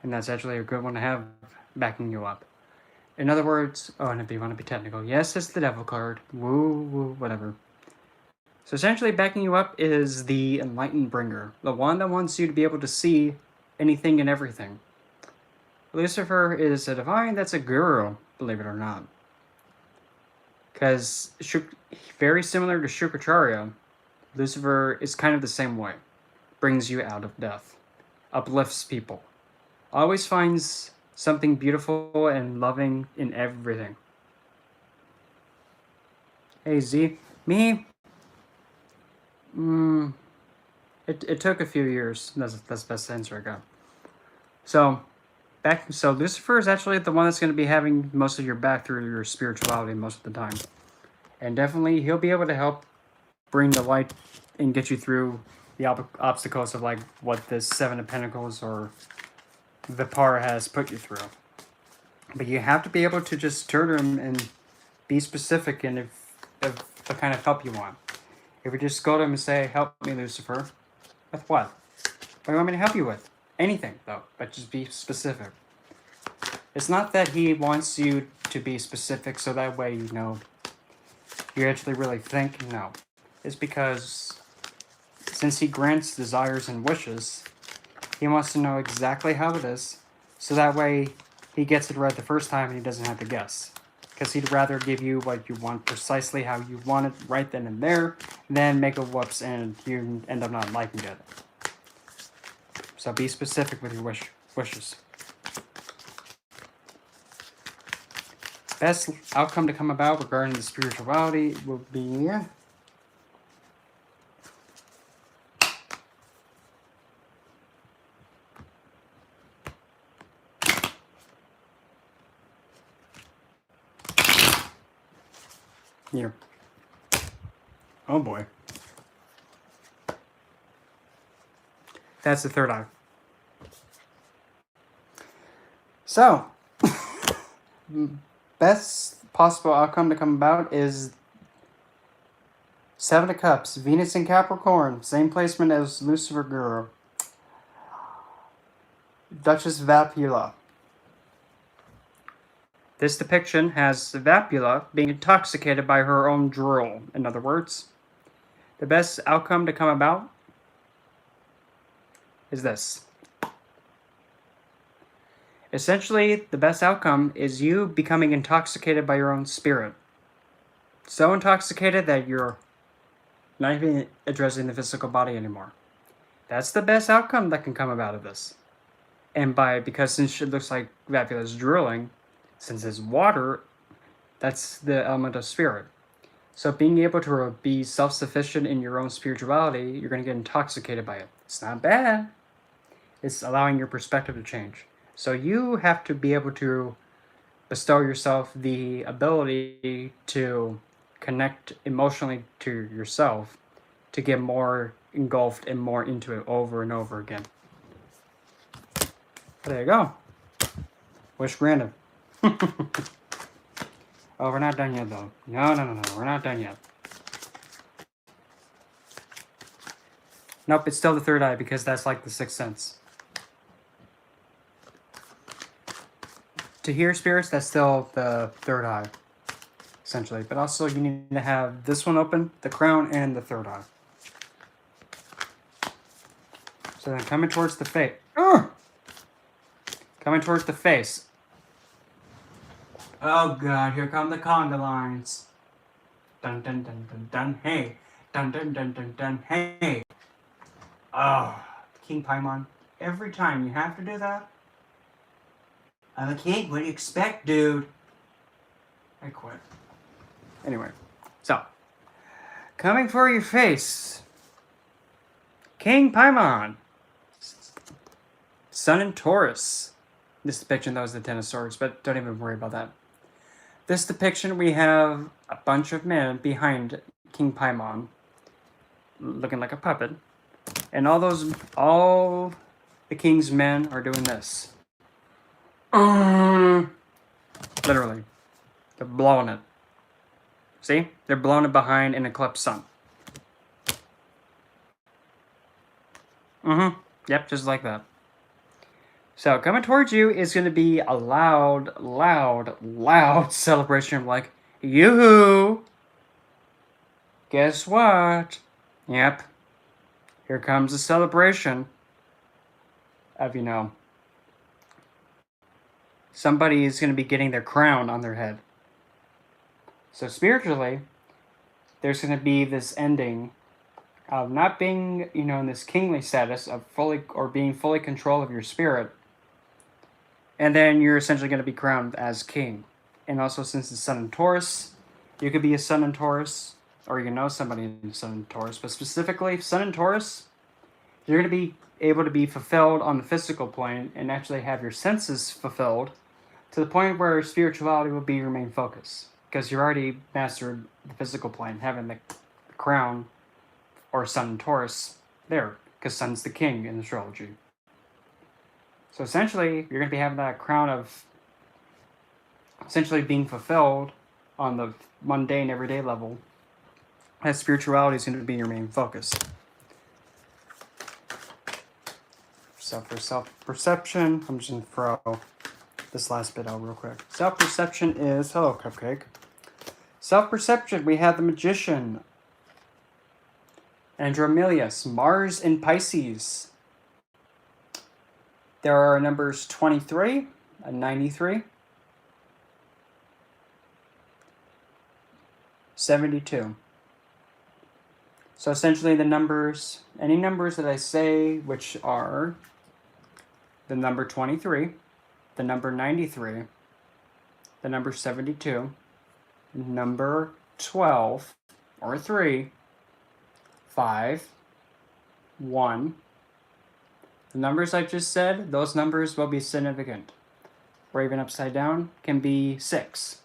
S1: and that's actually a good one to have, backing you up. In other words, and if you want to be technical, yes, it's the devil card. Woo, woo, whatever. So essentially, backing you up is the enlightened bringer, the one that wants you to be able to see anything and everything. Lucifer is a divine that's a guru, believe it or not. Because very similar to Shukracharya, Lucifer is kind of the same way. Brings you out of death. Uplifts people. Always finds something beautiful and loving in everything. Hey, Z. Me? It took a few years. That's the best answer I got. So Lucifer is actually the one that's going to be having most of your back through your spirituality most of the time. And definitely, he'll be able to help bring the light and get you through the obstacles of like what this Seven of Pentacles or the Par has put you through. But you have to be able to just turn to him and be specific in if the kind of help you want. If you just go to him and say, "Help me, Lucifer," with what? What do you want me to help you with? Anything, though, but just be specific. It's not that he wants you to be specific so that way you know you actually really think. No. It's because since he grants desires and wishes, he wants to know exactly how it is so that way he gets it right the first time and he doesn't have to guess. Because he'd rather give you what you want precisely how you want it right then and there than make a whoops and you end up not liking it. So be specific with your wishes. Best outcome to come about regarding the spirituality will be... Here. Oh boy. That's the third eye. So, best possible outcome to come about is Seven of Cups, Venus in Capricorn, same placement as Lucifer Guru. Duchess Vapula. This depiction has Vapula being intoxicated by her own drool. In other words, the best outcome to come about is this. Essentially, the best outcome is you becoming intoxicated by your own spirit. So intoxicated that you're not even addressing the physical body anymore. That's the best outcome that can come about of this. And because since it looks like Vapula's drooling, since it's water, that's the element of spirit. So being able to be self-sufficient in your own spirituality, you're going to get intoxicated by it. It's not bad. It's allowing your perspective to change. So you have to be able to bestow yourself the ability to connect emotionally to yourself to get more engulfed and more into it over and over again. There you go. Wish granted. Oh, we're not done yet, though. No, we're not done yet. Nope, it's still the third eye because that's like the sixth sense. To hear spirits, that's still the third eye, essentially. But also, you need to have this one open, the crown, and the third eye. So then coming towards the face. Ugh! Coming towards the face. Oh god, here come the conga lines. Dun dun dun dun dun, hey. Dun dun dun dun dun, hey. Oh, King Paimon. Every time you have to do that? I'm a king, what do you expect, dude? I quit. Anyway, so. Coming for your face. King Paimon. Sun in Taurus. This depiction, that was the Ten of Swords, but don't even worry about that. This depiction, we have a bunch of men behind King Paimon, looking like a puppet, and all the king's men are doing this. Literally, they're blowing it. See, they're blowing it behind an eclipsed sun. Yep, just like that. So coming towards you is going to be a loud celebration of like, yoo-hoo! Guess what? Yep. Here comes the celebration of, you know, somebody is going to be getting their crown on their head. So spiritually, there's going to be this ending of not being, you know, in this kingly status of being fully control of your spirit. And then you're essentially going to be crowned as king. And also, since it's Sun in Taurus, you could be a Sun in Taurus, or you can know somebody in Sun in Taurus. But specifically, Sun in Taurus, you're going to be able to be fulfilled on the physical plane and actually have your senses fulfilled to the point where spirituality will be your main focus. Because you already mastered the physical plane, having the crown or Sun in Taurus there. Because Sun's the king in astrology. So essentially, you're going to be having that crown of essentially being fulfilled on the mundane, everyday level, as spirituality is going to be your main focus. Self-perception, I'm just going to throw this last bit out real quick. Self-perception is, hello, Cupcake. Self-perception, we have the Magician, Andromelius, Mars in Pisces. There are numbers 23 and 93, 72. So essentially the numbers, any numbers that I say, which are the number 23, the number 93, the number 72, number 12, or 3, 5, 1, the numbers I just said, those numbers will be significant. Or even upside down can be 6.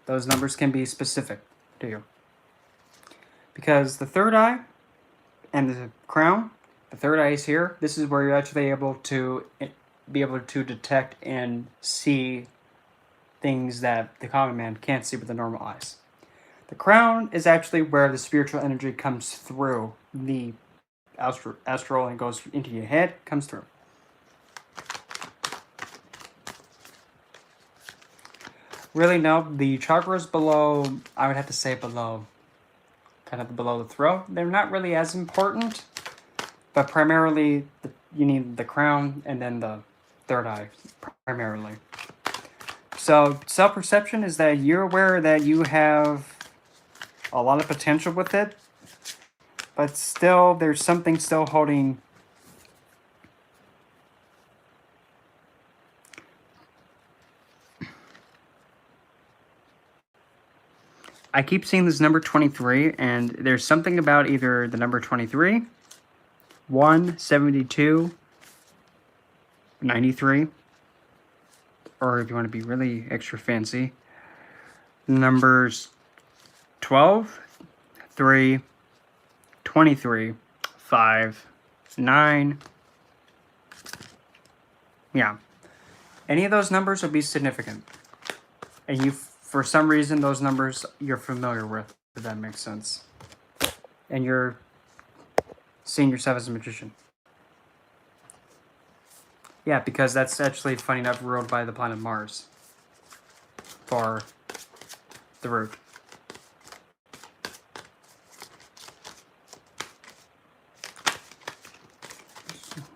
S1: Those numbers can be specific to you. Because the third eye and the crown, the third eye is here. This is where you're actually able to detect and see things that the common man can't see with the normal eyes. The crown is actually where the spiritual energy comes through the astral and goes into your head, comes through. Really, no, the chakras below, I would have to say below, kind of below the throat, they're not really as important, but primarily you need the crown and then the third eye, primarily. So self-perception is that you're aware that you have a lot of potential with it, but still, there's something still holding. I keep seeing this number 23, and there's something about either the number 23, 1, 72, 93, or if you want to be really extra fancy, numbers 12, 3, 23, 5, 9. Yeah. Any of those numbers will be significant. And for some reason, those numbers you're familiar with, if that makes sense. And you're seeing yourself as a magician. Yeah, because that's actually, funny enough, ruled by the planet Mars. For the root.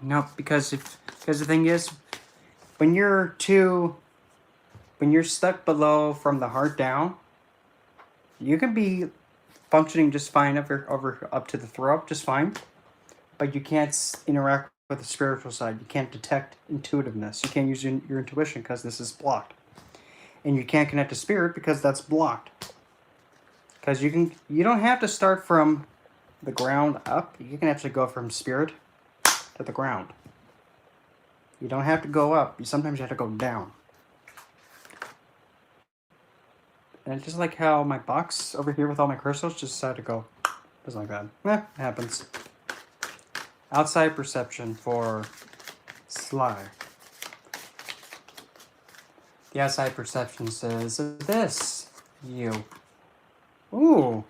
S1: No, because the thing is, when you're stuck below from the heart down, you can be functioning just fine over up to the throat, just fine. But you can't interact with the spiritual side. You can't detect intuitiveness. You can't use your intuition because this is blocked. And you can't connect to spirit because that's blocked. Because you don't have to start from the ground up. You can actually go from spirit to the ground. You don't have to go up. Sometimes you have to go down. And it's just like how my box over here with all my crystals just decided to go. Just like that. It happens. Outside perception for Sly. The outside perception says this. You. Ooh.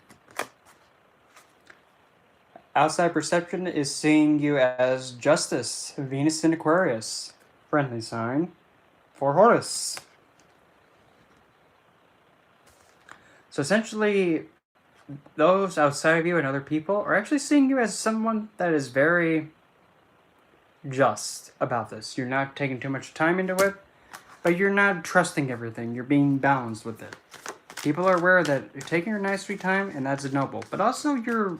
S1: Outside perception is seeing you as Justice, Venus in Aquarius. Friendly sign for Horus. So essentially, those outside of you and other people are actually seeing you as someone that is very just about this. You're not taking too much time into it, but you're not trusting everything. You're being balanced with it. People are aware that you're taking your nice sweet time, and that's noble. But also, you're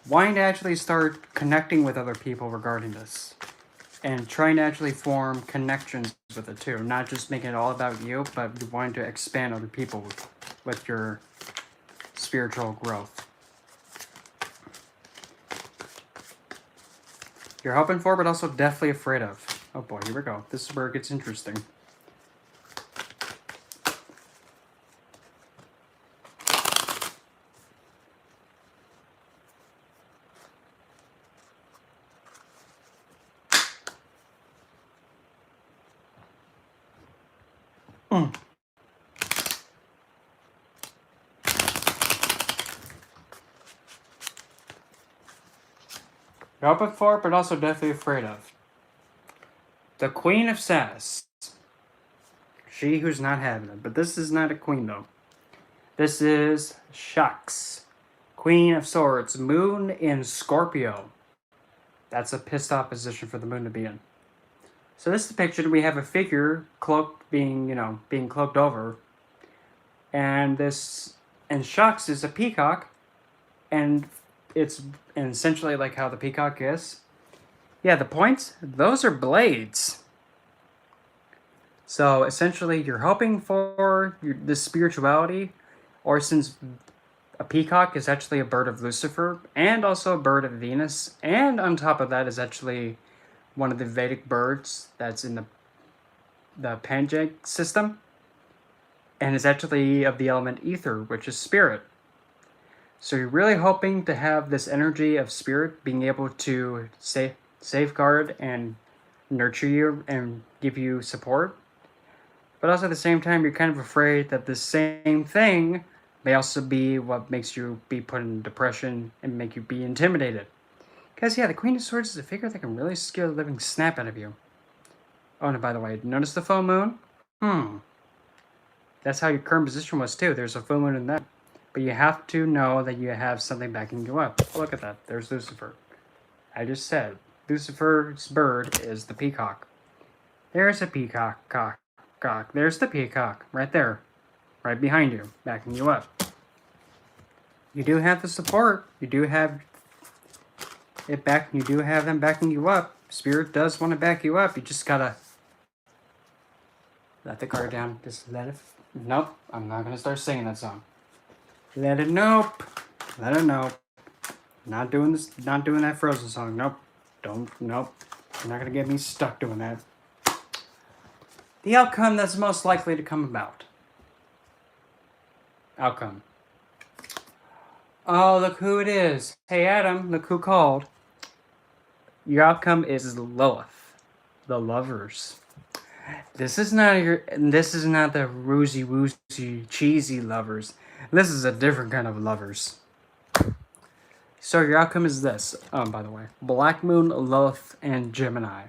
S1: wanting to actually start connecting with other people regarding this. And trying to actually form connections with it too. Not just making it all about you, but you wanting to expand other people with your spiritual growth. You're hoping for, but also deathly afraid of. Oh boy, here we go. This is where it gets interesting. You're hoping for, but also deathly afraid of. The Queen of Sass. She who's not having it. But this is not a queen, though. This is Shax. Queen of Swords. Moon in Scorpio. That's a pissed off position for the moon to be in. So this depiction, we have a figure cloaked, being cloaked over. And Shax is a peacock. And it's essentially like how the peacock is. Yeah, the points, those are blades. So essentially, you're hoping for the spirituality, or since a peacock is actually a bird of Lucifer, and also a bird of Venus, and on top of that is actually one of the Vedic birds that's in the Panjag system, and is actually of the element ether, which is spirit. So you're really hoping to have this energy of spirit being able to safeguard and nurture you and give you support. But also at the same time, you're kind of afraid that the same thing may also be what makes you be put in depression and make you be intimidated. Because, yeah, the Queen of Swords is a figure that can really scare the living snap out of you. Oh, and by the way, notice the full moon? That's how your current position was, too. There's a full moon in that. But you have to know that you have something backing you up. Oh, look at that. There's Lucifer. I just said, Lucifer's bird is the peacock. There's a peacock. Cock. There's the peacock. Right there. Right behind you. Backing you up. You do have the support. You do have it back. You do have them backing you up. Spirit does want to back you up. You just gotta let the guard down. Just let it. Nope. I'm not gonna start singing that song. Let it nope. Let it nope. Not doing this. Not doing that Frozen song. Nope. Nope. You're not gonna get me stuck doing that. The outcome that's most likely to come about. Outcome. Oh, look who it is. Hey, Adam, look who called. Your outcome is Lilith. The lovers. This is not the rosy, cheesy lovers. This is a different kind of lovers. So your outcome is this. By the way. Black Moon, Lilith, and Gemini.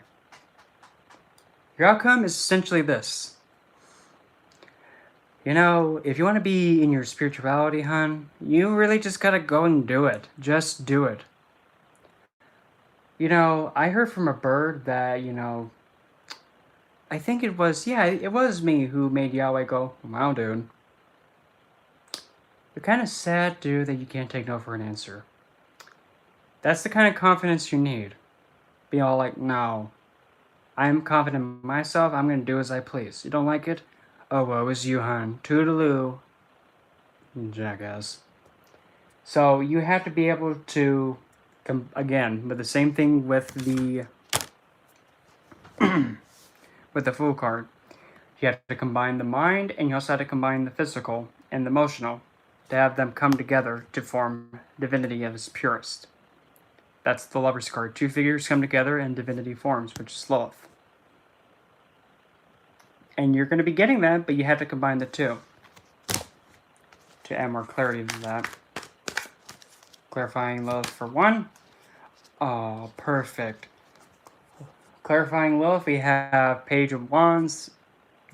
S1: Your outcome is essentially this. You know, if you want to be in your spirituality, hon, you really just gotta go and do it. Just do it. You know, I heard from a bird that, I think it was, yeah, it was me who made Yahweh go, wow, dude. You're kind of sad, dude, that you can't take no for an answer. That's the kind of confidence you need. Be all like, no, I'm confident in myself, I'm gonna do as I please. You don't like it? Oh, woe is you, hon. Toodaloo. Jackass. So you have to be able to, again, with the same thing with the with the Fool card. You have to combine the mind, and you also have to combine the physical and the emotional to have them come together to form divinity at its purest. That's the Lover's card. Two figures come together and divinity forms, which is Lilith. And you're going to be getting that, but you have to combine the two to add more clarity to that. Clarifying Lilith for 1. Oh, perfect. Clarifying Lilith, we have Page of Wands,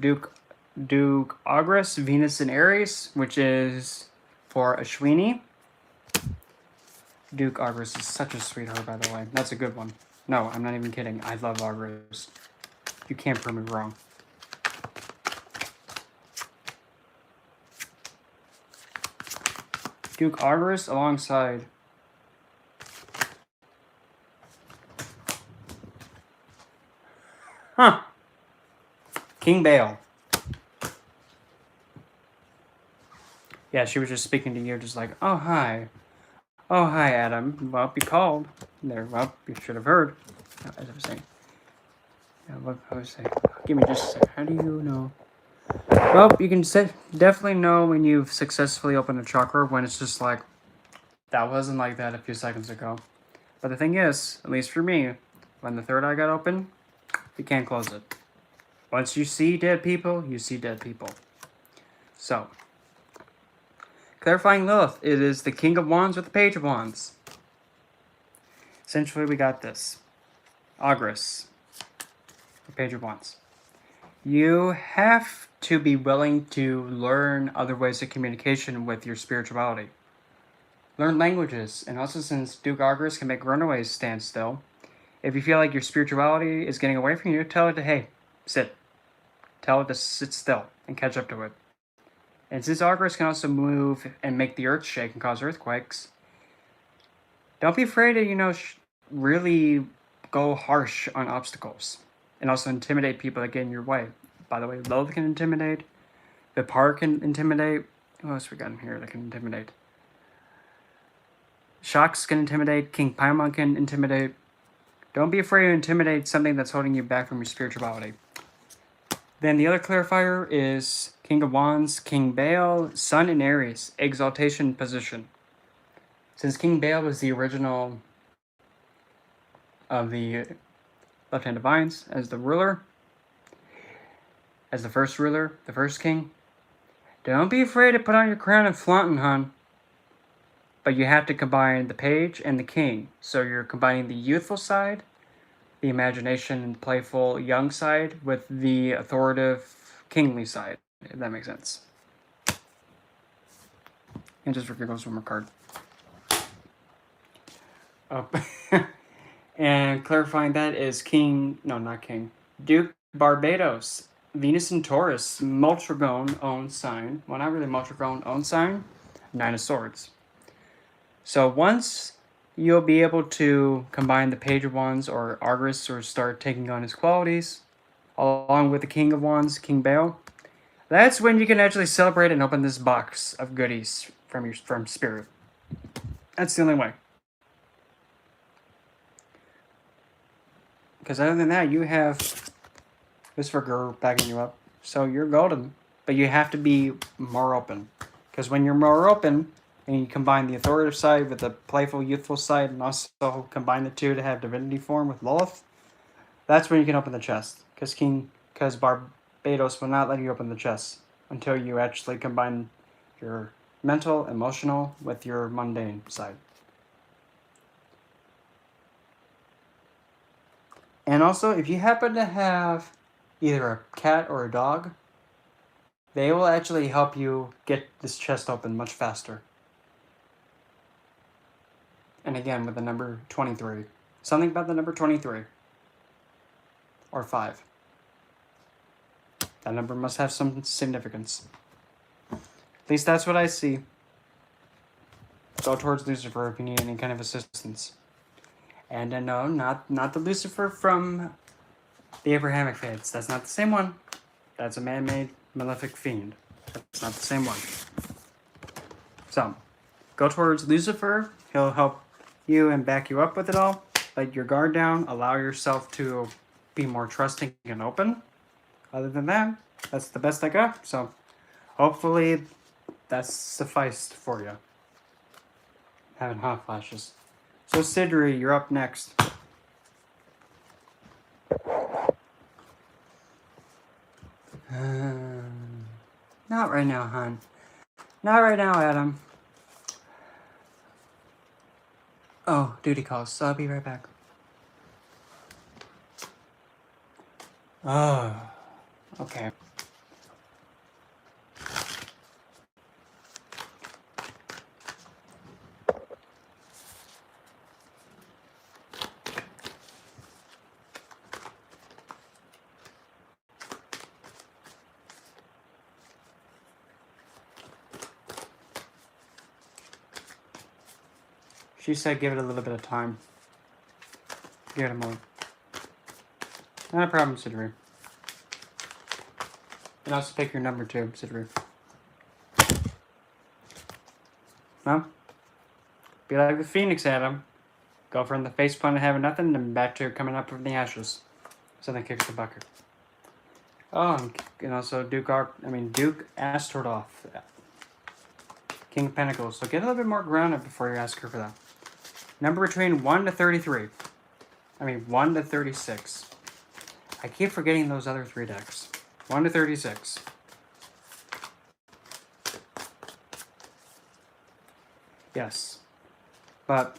S1: Duke Ogris, Venus and Aries, which is for Ashwini. Duke Ogris is such a sweetheart, by the way. That's a good one. No, I'm not even kidding. I love Ogris. You can't prove me wrong. Duke Ogris alongside King Bale. Yeah, she was just speaking to you, just like, oh, hi. Oh, hi, Adam. Well, you called. There, well, you should have heard. As I was saying. Yeah, what I was saying. Give me just a second. How do you know? Well, you can definitely know when you've successfully opened a chakra when it's just like, that wasn't like that a few seconds ago. But the thing is, at least for me, when the third eye got open, you can't close it. Once you see dead people, you see dead people. So, clarifying Lilith, it is the King of Wands with the Page of Wands. Essentially, we got this. Ogris, the Page of Wands. You have to be willing to learn other ways of communication with your spirituality. Learn languages, and also since Duke Ogris can make runaways stand still, if you feel like your spirituality is getting away from you, tell it to, hey, sit. Tell it to sit still and catch up to it. And since Ogris can also move and make the earth shake and cause earthquakes, don't be afraid to, really go harsh on obstacles. And also intimidate people that get in your way. By the way, Lilith can intimidate. Vipar can intimidate. Who else we got in here that can intimidate? Shax can intimidate. King Paimon can intimidate. Don't be afraid to intimidate something that's holding you back from your spirituality. Then the other clarifier is King of Wands, King Baal, Sun in Aries, exaltation position. Since King Baal was the original of the left-hand divines as the ruler, as the first ruler, the first king, don't be afraid to put on your crown and flaunt, hon. But you have to combine the page and the king. So you're combining the youthful side, the imagination and playful young side, with the authoritative kingly side, if that makes sense. And just for giggles, one more card. Oh. And clarifying that is Duke Barbados, Venus and Taurus, Multragon own sign. Well, not really Multragon own sign, 9 of Swords. So once you'll be able to combine the Page of Wands or Argus or start taking on his qualities, along with the King of Wands, King Baal, that's when you can actually celebrate and open this box of goodies from Spirit. That's the only way. Because other than that, you have Lucifer backing you up. So you're golden. But you have to be more open. Because when you're more open, and you combine the authoritative side with the playful, youthful side, and also combine the two to have divinity form with Lilith, that's when you can open the chest. Because Barbados will not let you open the chest until you actually combine your mental, emotional with your mundane side. And also, if you happen to have either a cat or a dog, they will actually help you get this chest open much faster. And again, with the number 23. Something about the number 23. Or 5. That number must have some significance. At least that's what I see. Go towards Lucifer if you need any kind of assistance. And no, not the Lucifer from the Abrahamic faiths. That's not the same one. That's a man-made malefic fiend. That's not the same one. So, go towards Lucifer. He'll help you and back you up with it all. Let your guard down. Allow yourself to be more trusting and open. Other than that, that's the best I got. So, hopefully, that's sufficed for you. Having hot flashes. So, Sidri, you're up next. Not right now, hon. Not right now, Adam. Oh, duty calls, so I'll be right back. Oh, okay. She said give it a little bit of time. Give it a moment. Not a problem, Sidri. And also pick your number too, Sidri. No? Be like the Phoenix, Adam. Go from the face plant of having nothing and back to coming up from the ashes. Something kicks the bucket. Oh, and also Duke asked her off. King of Pentacles. So get a little bit more grounded before you ask her for that. Number between 1 to 33. 1 to 36. I keep forgetting those other 3 decks. 1 to 36. Yes. But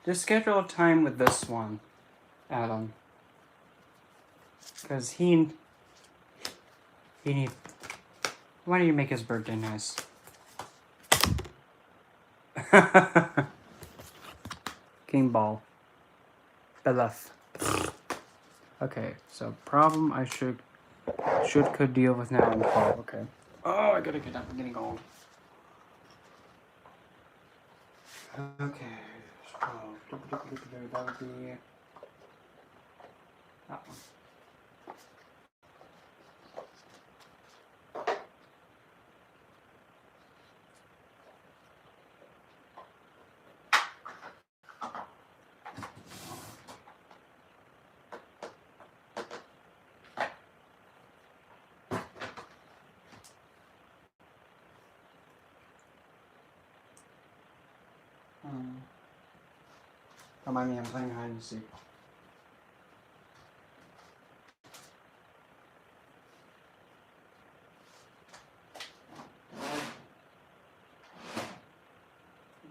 S1: just schedule a time with this one, Adam. Because he need. Why don't you make his birthday nice? King Ball. Belef. Okay, so problem I could deal with now in fall. Okay. Oh, I gotta get up. I'm getting old. Okay. So, that would be that one. Remind me, I'm playing hide and seek.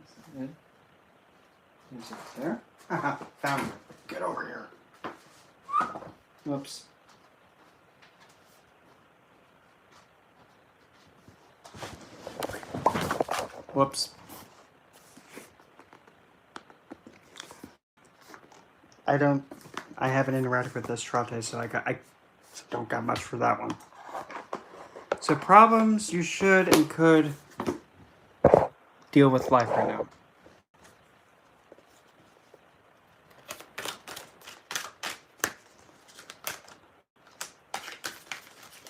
S1: Is it? Is it there? Haha, found it. Get over here. Whoops. Whoops. I haven't interacted with this Trate, so I don't got much for that one. So problems you should and could deal with life right now.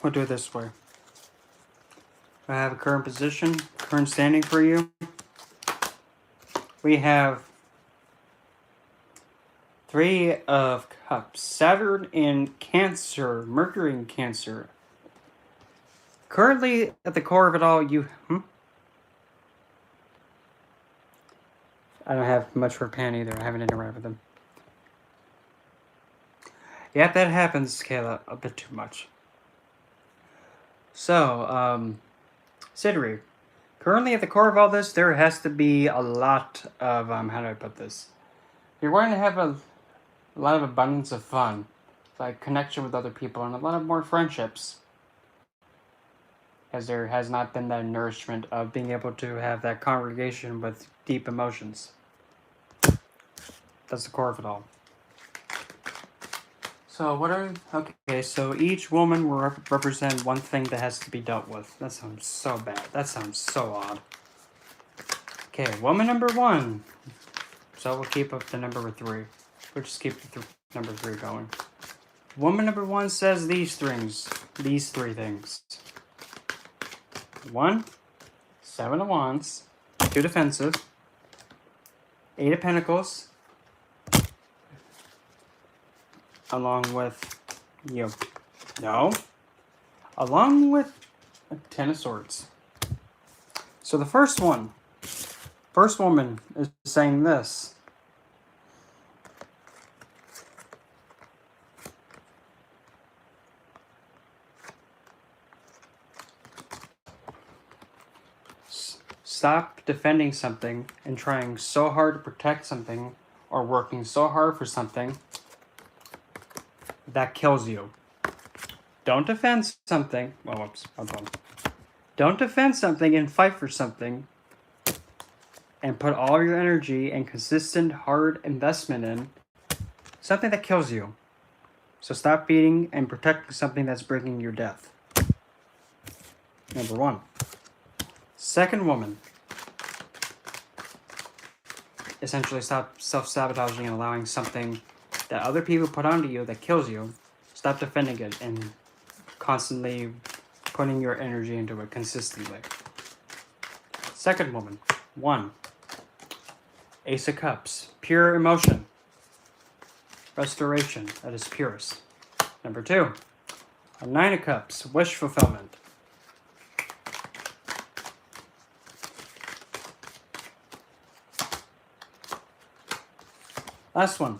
S1: We'll do it this way. I have a current position, current standing for you. We have 3 of Cups, Saturn in Cancer, Mercury in Cancer. Currently, at the core of it all, I don't have much for Pan either. I haven't interacted with them. Yep, that happens, Kayla, a bit too much. So, Sidri, currently at the core of all this, there has to be a lot of, how do I put this? You're going to have a lot of abundance of fun, like connection with other people, and a lot of more friendships. as there has not been that nourishment of being able to have that congregation with deep emotions. That's the core of it all. So okay, so each woman will represent one thing that has to be dealt with. That sounds so bad. That sounds so odd. Okay, woman number 1. So we'll keep up the number 3. We'll just keep the number 3 going. Woman number 1 says these three things. 1, 7 of Wands, 2 defensive, 8 of Pentacles, along with, along with a 10 of Swords. So the first woman is saying this. Stop defending something and trying so hard to protect something or working so hard for something that kills you. Don't defend something. Oh, whoops. Don't defend something and fight for something and put all your energy and consistent hard investment in something that kills you. So stop beating and protecting something that's bringing your death. Number 1. Second woman. Essentially stop self-sabotaging and allowing something that other people put onto you that kills you. Stop defending it and constantly putting your energy into it consistently. Second woman. 1. Ace of Cups. Pure emotion. Restoration at its purest. Number 2. A 9 of Cups. Wish fulfillment. Last one,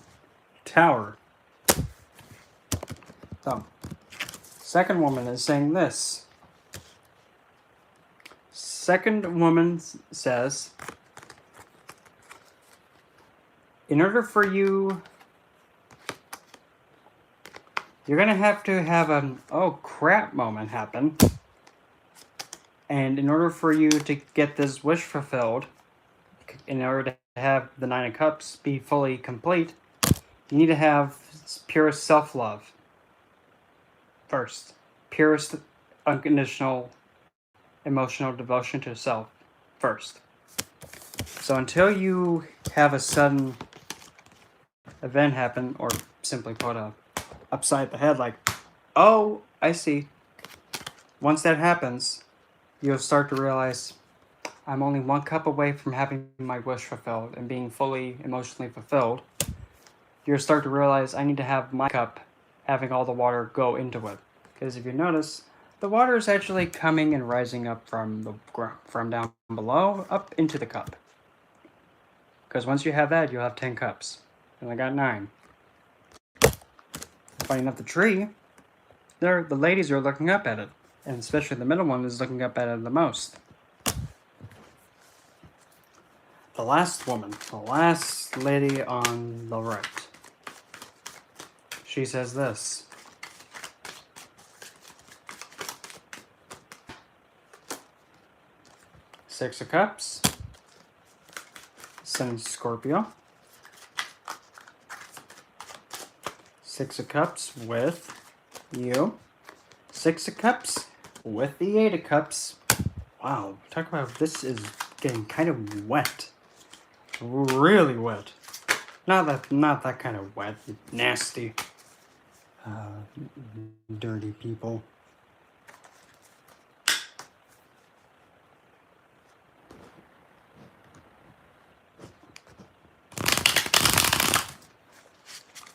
S1: Tower. So, second woman is saying this. Second woman says, in order for you, you're going to have an oh crap moment happen. And in order for you to get this wish fulfilled, in order to have the 9 of Cups be fully complete, you need to have purest self-love first. Purest unconditional emotional devotion to self first. So until you have a sudden event happen, or simply put upside the head like, oh, I see. Once that happens, you'll start to realize, I'm only 1 cup away from having my wish fulfilled and being fully emotionally fulfilled. You'll start to realize I need to have my cup having all the water go into it. Because if you notice, the water is actually coming and rising up from the ground, from down below up into the cup. Because once you have that, you'll have 10 cups. And I got 9. Funny enough, the tree, the ladies are looking up at it. And especially the middle one is looking up at it the most. The last woman, the last lady on the right. She says this. Six of Cups. Sun Scorpio. 6 of Cups with you. 6 of Cups with the 8 of Cups. Wow, talk about this is getting kind of wet. Really wet. Not that kind of wet. Nasty. Dirty people.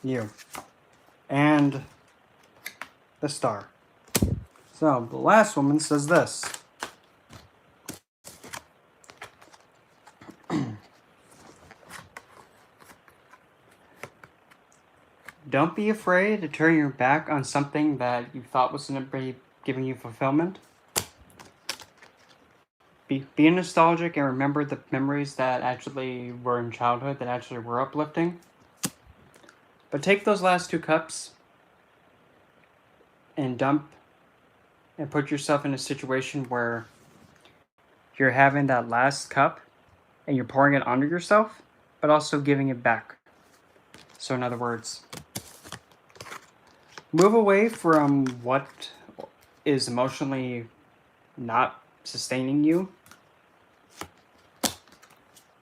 S1: You. And the Star. So, the last woman says this. Don't be afraid to turn your back on something that you thought was going to be giving you fulfillment. Be nostalgic and remember the memories that actually were in childhood, that actually were uplifting. But take those last 2 cups and dump and put yourself in a situation where you're having that last cup and you're pouring it onto yourself, but also giving it back. So, in other words, move away from what is emotionally not sustaining you,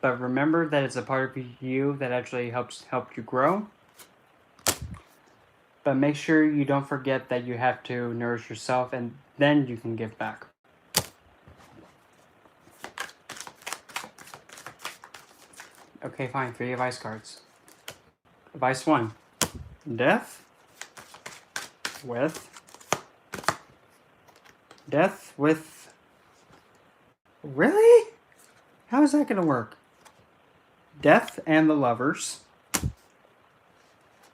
S1: but remember that it's a part of you that actually helped you grow. But make sure you don't forget that you have to nourish yourself, and then you can give back. Okay, fine. 3 advice cards. Advice 1. Death with... Really? How is that going to work? Death and the lovers.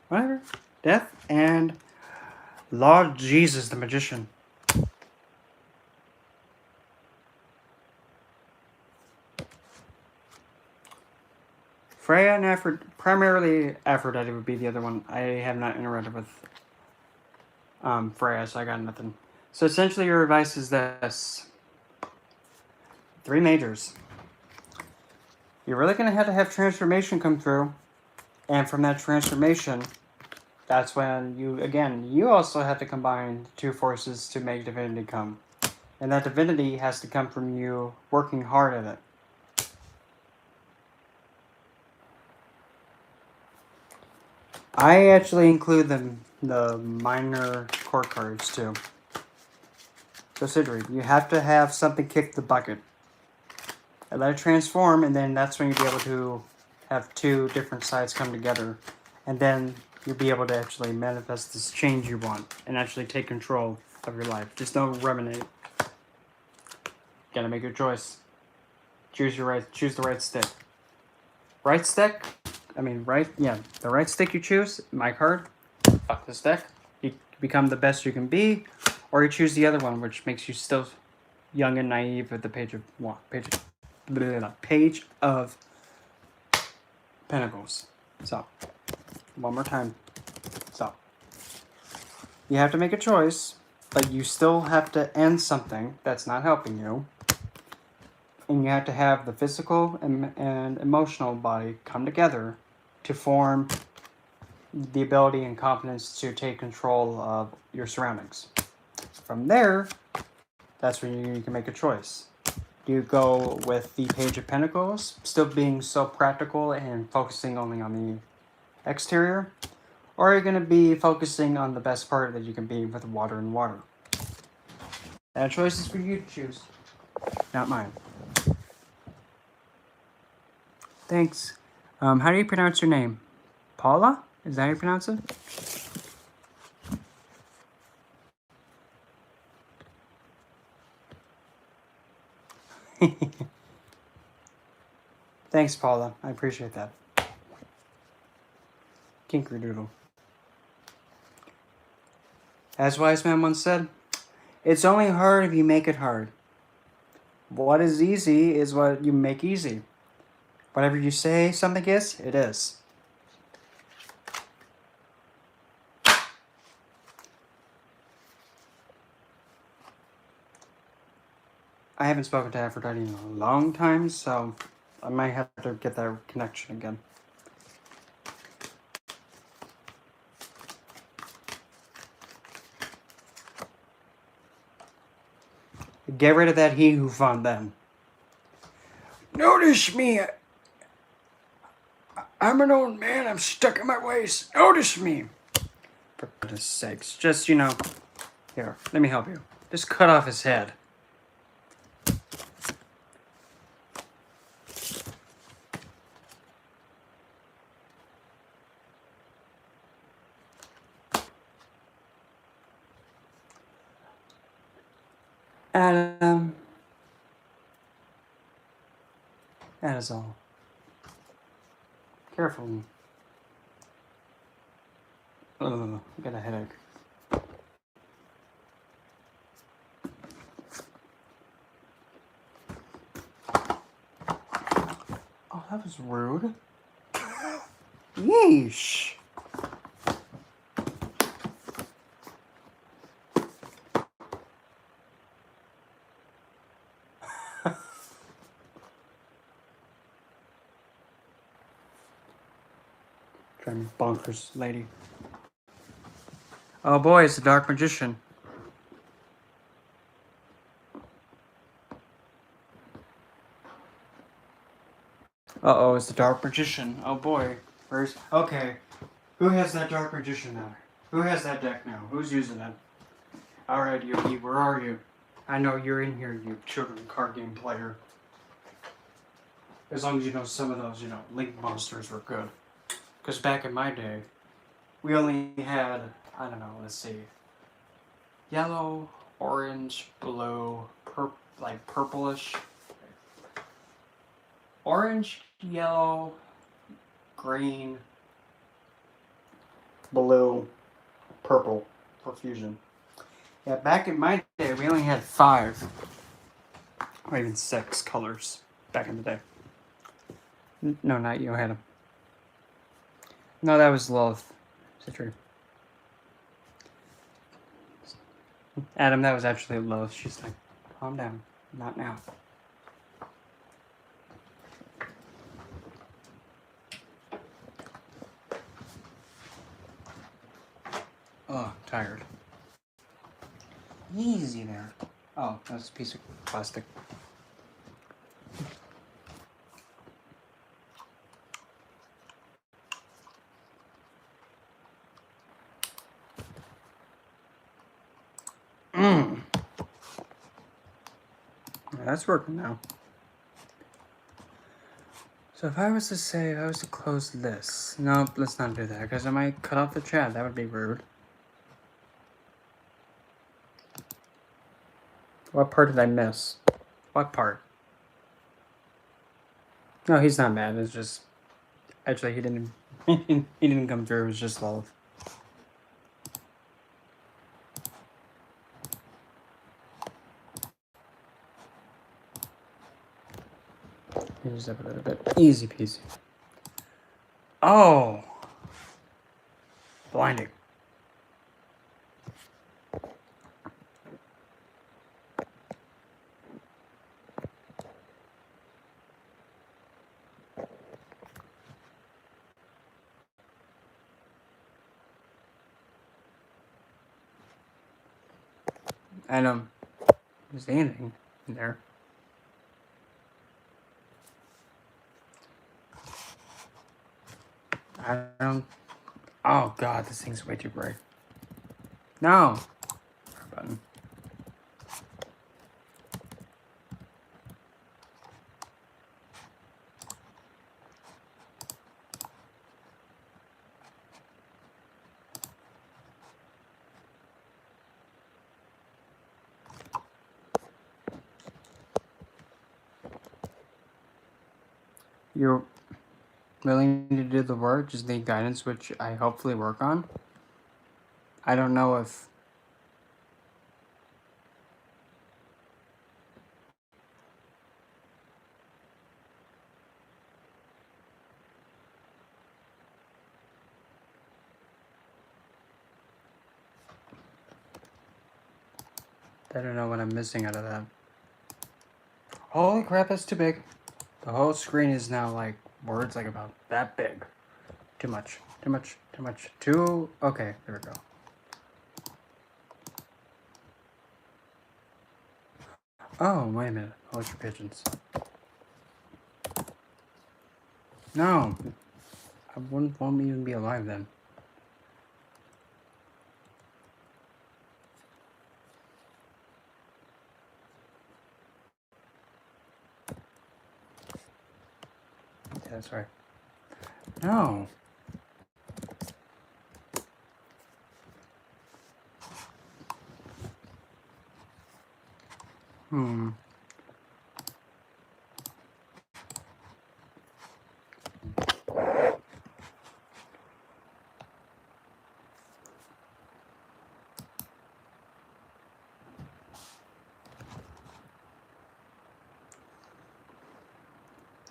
S1: Whatever. Death and Lord Jesus, the magician. Freya and primarily Aphrodite would be the other one. I have not interacted with Freya, so I got nothing. So essentially your advice is this. 3 majors. You're really going to have transformation come through. And from that transformation, that's when you also have to combine 2 forces to make divinity come. And that divinity has to come from you working hard at it. I actually include the minor court cards too. So Sidri, you have to have something kick the bucket. And let it transform, and then that's when you'll be able to have 2 different sides come together. And then you'll be able to actually manifest this change you want and actually take control of your life. Just don't ruminate. Gotta make your choice. Choose the right stick. The right stick you choose, my card, fuck this deck. You become the best you can be, or you choose the other one, which makes you still young and naive with the Page of Pentacles. So, one more time. So, you have to make a choice, but you still have to end something that's not helping you. And you have to have the physical and emotional body come together to form the ability and confidence to take control of your surroundings. From there, that's when you can make a choice. Do you go with the Page of Pentacles, still being so practical and focusing only on the exterior? Or are you going to be focusing on the best part that you can be with water and water? That choice is for you to choose, not mine. Thanks. How do you pronounce your name? Paula? Is that how you pronounce it? Thanks, Paula. I appreciate that. Kinkerdoodle. As Wise Man once said, it's only hard if you make it hard. What is easy is what you make easy. Whatever you say something is, it is. I haven't spoken to Aphrodite in a long time, so I might have to get that connection again. Get rid of that he who found them. Notice me! I'm an old man, I'm stuck in my ways. Notice me! For goodness sakes, just, here, let me help you. Just cut off his head. And, that is all. Careful. I got a headache. Oh, that was rude. Yeesh. Drive me bonkers, lady. Oh boy, it's the Dark Magician. Uh-oh, it's the Dark Magician. Oh boy. Where's... Okay. Who has that Dark Magician now? Who has that deck now? Who's using it? Alright, Yuki, where are you? I know you're in here, you children card game player. As long as you know some of those, Link monsters were good. Because back in my day, we only had, I don't know, let's see, yellow, orange, blue, purplish. Orange, yellow, green, blue, purple for fusion. Yeah, back in my day, we only had 5, or even 6 colors back in the day. No, not you, had them. No, that was Lilith. Citry. Adam, that was actually Lilith. She's like, calm down. Not now. Oh, tired. Easy there. Oh, that's a piece of plastic. Mmm. That's working now. So if I was to close this. Nope, let's not do that, because I might cut off the chat. That would be rude. What part did I miss? What part? No, he's not mad. It's just... Actually, he didn't... he didn't come through. It was just love. Use up a little bit. Easy peasy. Oh! Blinding. And, is there anything in there? I don't... Oh, God, this thing's way too bright. No! Button. You're willing to do the work, just need guidance, which I hopefully work on. I don't know if... I don't know what I'm missing out of that. Holy crap, that's too big. The whole screen is now like words like about that big. Too much. Too much. Too much. Too... Okay, there we go. Oh, wait a minute. Ultra pigeons. No. I wouldn't want me to be alive then. Yeah, that's right. No.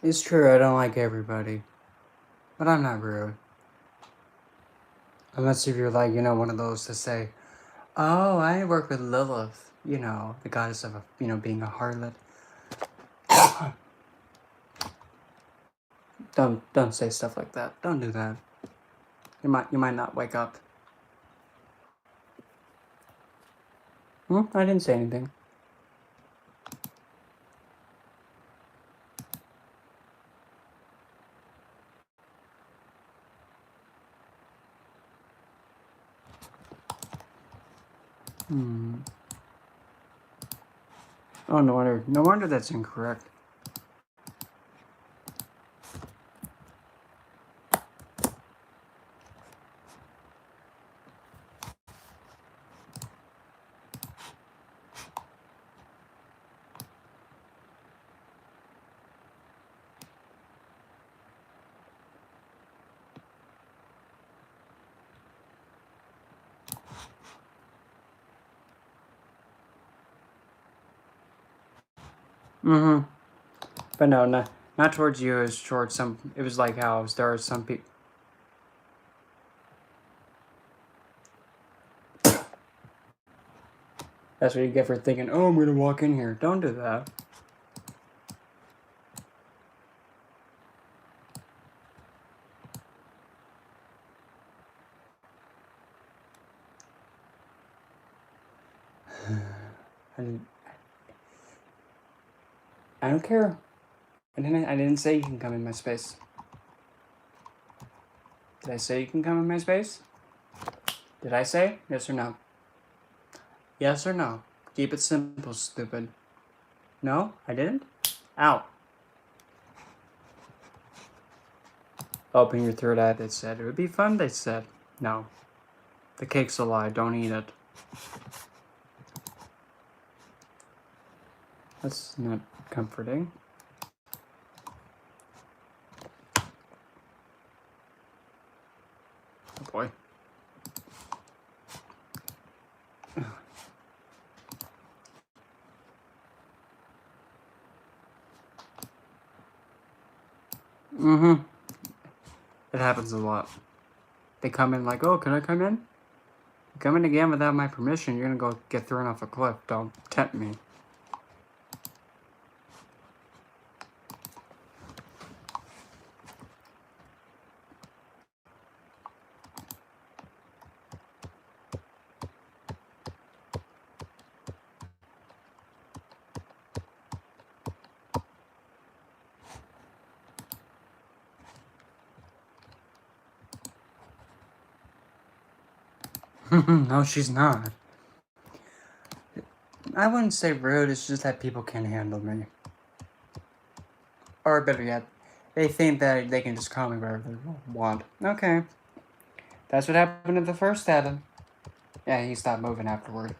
S1: It's true, I don't like everybody. But I'm not rude. Unless if you're like, one of those to say, oh, I work with Lilith. The goddess of, being a harlot. Don't say stuff like that. Don't do that. You might not wake up. I didn't say anything. Oh, no wonder. No wonder that's incorrect. But no, not towards you. It was towards some. It was like how there are some people. That's what you get for thinking, oh, I'm gonna walk in here. Don't do that. I don't care. I didn't say you can come in my space. Did I say you can come in my space? Did I say yes or no? Yes or no? Keep it simple, stupid. No, I didn't? Ow. Open your third eye, they said. It would be fun, they said. No. The cake's a lie. Don't eat it. That's not comforting. Oh boy. It happens a lot. They come in like, oh, can I come in? You come in again without my permission, you're gonna go get thrown off a cliff. Don't tempt me. No, she's not. I wouldn't say rude, it's just that people can't handle me. Or better yet, they think that they can just call me whatever they want. Okay. That's what happened to the first Adam. Yeah, he stopped moving afterward.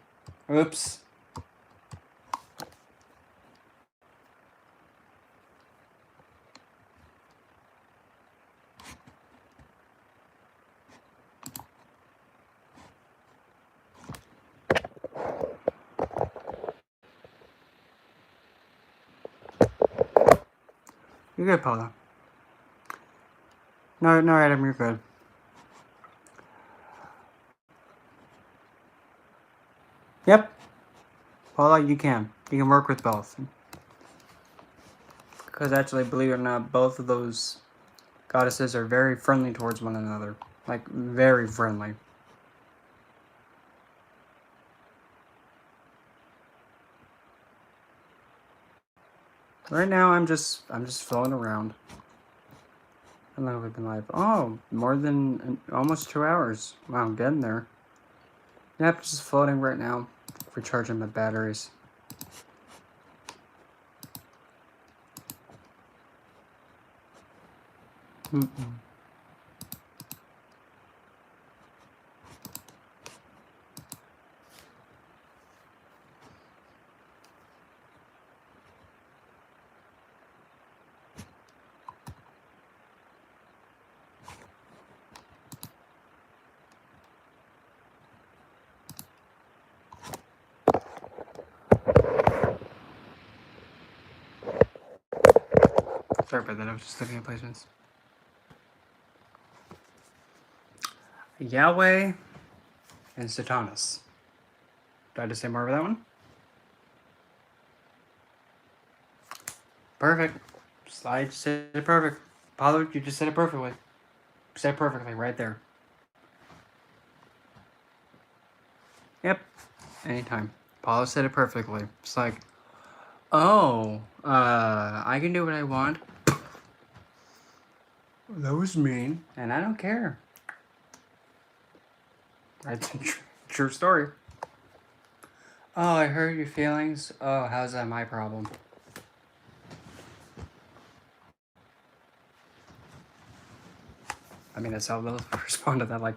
S1: Oops. You're good, Paula. No, Adam, you're good. Yep. Paula, you can. You can work with both. Because actually, believe it or not, both of those goddesses are very friendly towards one another. Like, very friendly. Right now, I'm just floating around. How long have we been live? Oh, more than almost 2 hours. Wow, I'm getting there. Yep, just floating right now. Recharging my batteries. Sorry about that, I was just looking at placements. Yahweh and Satanas. Do I just say more of that one? Perfect. I just said it perfect. Paolo, you just said it perfectly. You said it perfectly right there. anytime. Paula said it perfectly. It's like, oh, I can do what I want. That was mean, and I don't care. That's a true story. Oh, I hurt your feelings. Oh, how's that my problem? I mean, that's how they'll respond to that. Like,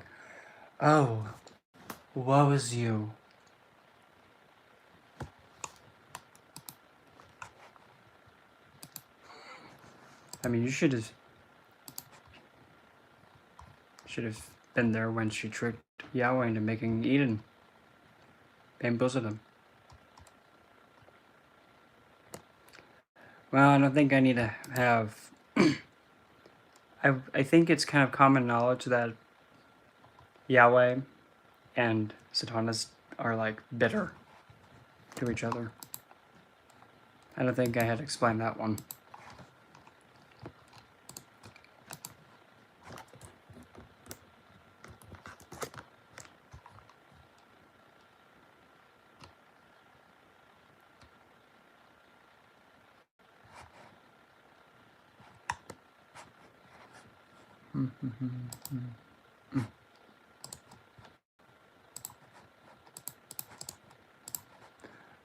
S1: oh, what was you? I mean, you should have been there when she tricked Yahweh into making Eden, bamboozled him. Well, I don't think I need to have. I think it's kind of common knowledge that Yahweh and Satanas are like bitter to each other. I don't think I had to explain that one.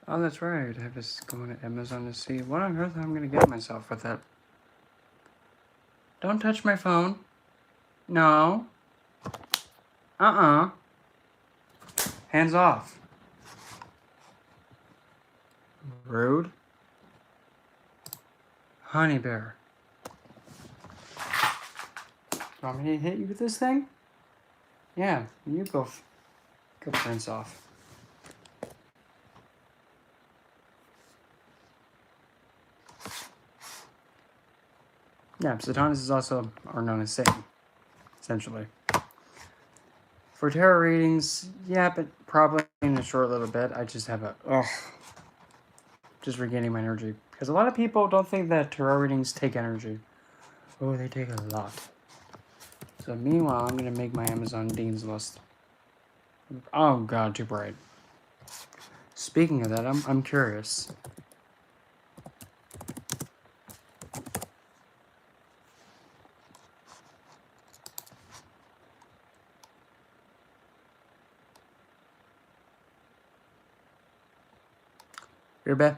S1: Oh, that's right. I have to go on Amazon to see what on earth I'm gonna get myself with it. Don't touch my phone. No. Hands off. Rude. Honey bear. Want me to hit you with this thing? Yeah, you go rinse off. Yeah, Satanas is also are known as Satan, essentially. For tarot readings, yeah, but probably in a short little bit. I just have just regaining my energy. Because a lot of people don't think that tarot readings take energy. Oh, they take a lot. So meanwhile, I'm going to make my Amazon Dean's List. Oh god, too bright. Speaking of that, I'm curious.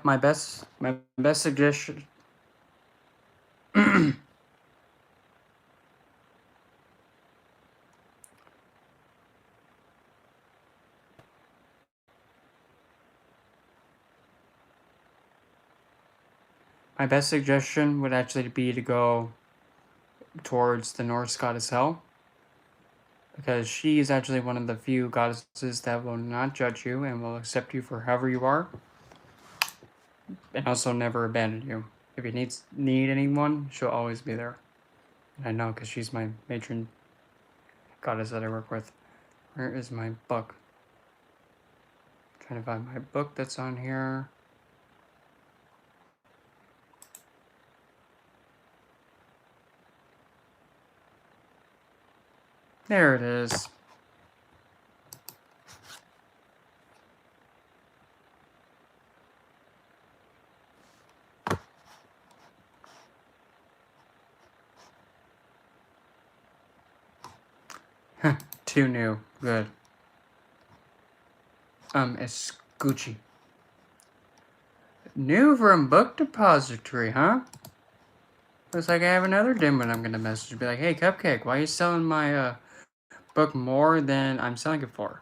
S1: My best suggestion. My best suggestion would actually be to go towards the Norse goddess Hel, because she is actually one of the few goddesses that will not judge you and will accept you for however you are, and also never abandon you. If you need anyone, she'll always be there. And I know, because she's my matron goddess that I work with. Where is my book? I'm trying to find my book that's on here. There it is. Too new. Good. Escuchi. New from Book Depository, huh? Looks like I have another demon I'm gonna message. Be like, hey, Cupcake, why are you selling my book more than I'm selling it for?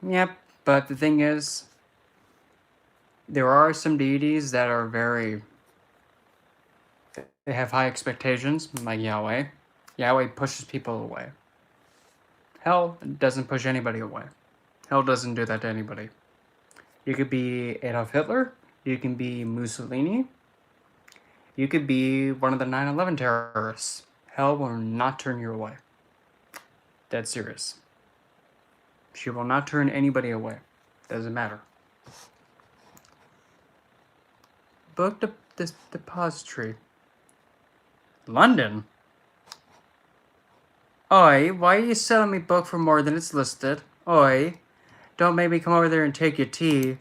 S1: Yep, but the thing is, there are some deities that are they have high expectations, like Yahweh. Yahweh pushes people away. Hell doesn't push anybody away. Hell doesn't do that to anybody. You could be Adolf Hitler, you can be Mussolini, you could be one of the 9/11 terrorists. Hell will not turn you away. Dead serious. She will not turn anybody away. Doesn't matter. Book this depository. London? Oi, why are you selling me book for more than it's listed? Oi, don't make me come over there and take your tea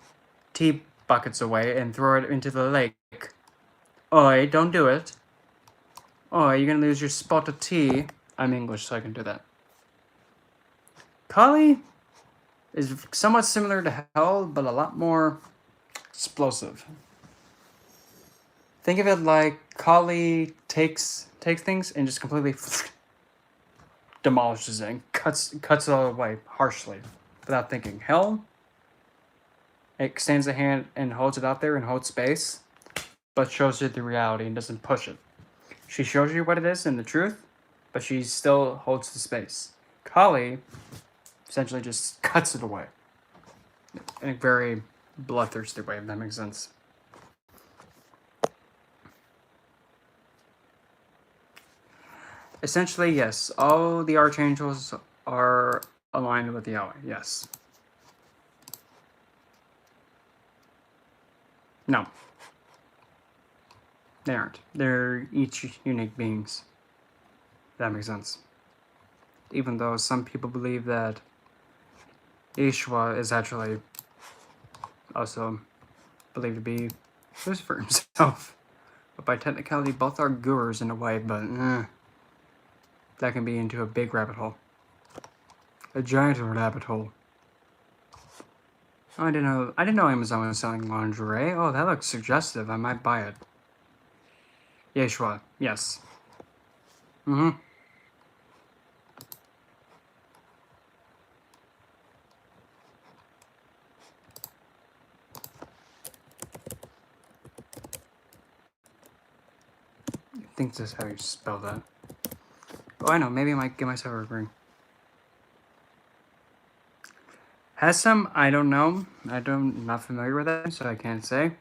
S1: buckets away and throw it into the lake. Oi, don't do it. Oi, you're gonna lose your spot of tea. I'm English, so I can do that. Kali is somewhat similar to Hell, but a lot more explosive. Think of it like Kali takes things and just completely demolishes it and cuts it all away harshly without thinking. Hell, it extends a hand and holds it out there and holds space, but shows you the reality and doesn't push it. She shows you what it is and the truth, but she still holds the space. Kali essentially just cuts it away in a very bloodthirsty way, if that makes sense. Essentially, yes, all the archangels are aligned with Yahweh, yes. No. They aren't. They're each unique beings. If that makes sense. Even though some people believe that Yeshua is actually also believed to be Lucifer himself. But by technicality, both are gurus in a way, but that can be into a big rabbit hole. A giant rabbit hole. Oh, I didn't know Amazon was selling lingerie. Oh, that looks suggestive. I might buy it. Yeshua, yes. Mm-hmm. I think that's how you spell that. Oh, I know. Maybe I might get myself a ring. Has some? I don't know. I'm not familiar with that, so I can't say.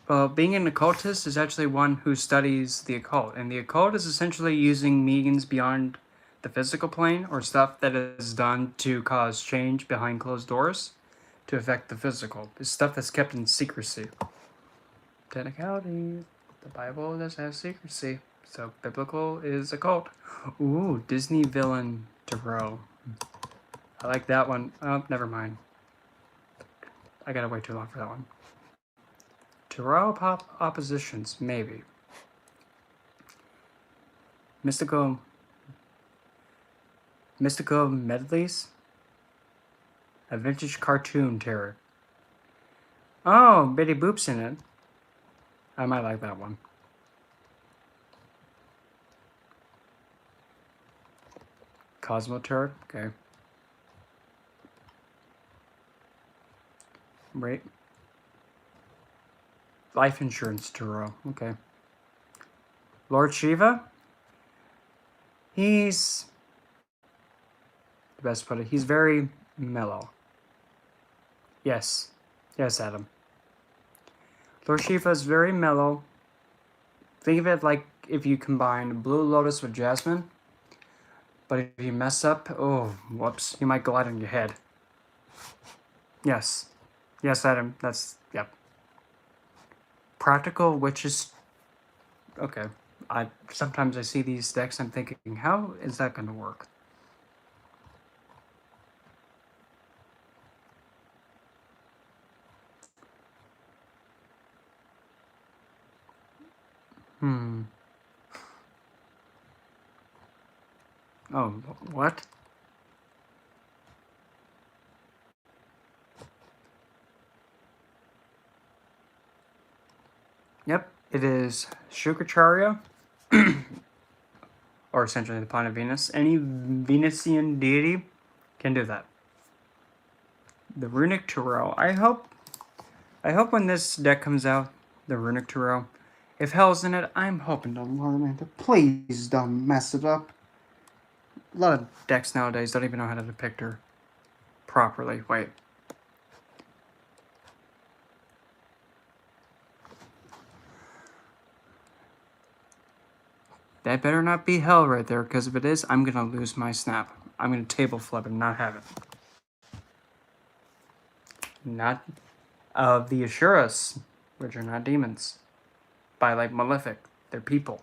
S1: Well, being an occultist is actually one who studies the occult, and the occult is essentially using means beyond the physical plane or stuff that is done to cause change behind closed doors to affect the physical. It's stuff that's kept in secrecy. Technicality, the Bible does have secrecy, so biblical is occult. Ooh, Disney villain Tarot. I like that one. Oh, never mind. I gotta wait too long for that one. Tarot pop oppositions, maybe. Mystical medleys? A vintage cartoon tarot. Oh, Betty Boop's in it. I might like that one. Cosmo tarot, okay. Right. Life insurance tarot, okay. Lord Shiva? He's the best put it. He's very mellow. Yes. Yes, Adam. Lord Shiva is very mellow. Think of it like if you combine Blue Lotus with Jasmine. But if you mess up, oh, whoops, you might glide on your head. Yes. Yes, Adam, that's, yep. Practical witches. Okay. Sometimes I see these decks, I'm thinking, how is that going to work? Oh, what? Yep, it is Shukracharya, or essentially the planet Venus. Any Venusian deity can do that. The Runic Tarot. I hope when this deck comes out, the Runic Tarot, if Hell's in it, I'm hoping to learn it. Please don't mess it up. A lot of decks nowadays don't even know how to depict her properly. Wait. That better not be Hell right there, because if it is, I'm going to lose my snap. I'm going to table flip and not have it. Not the Asuras, which are not demons. By like Malefic, they're people.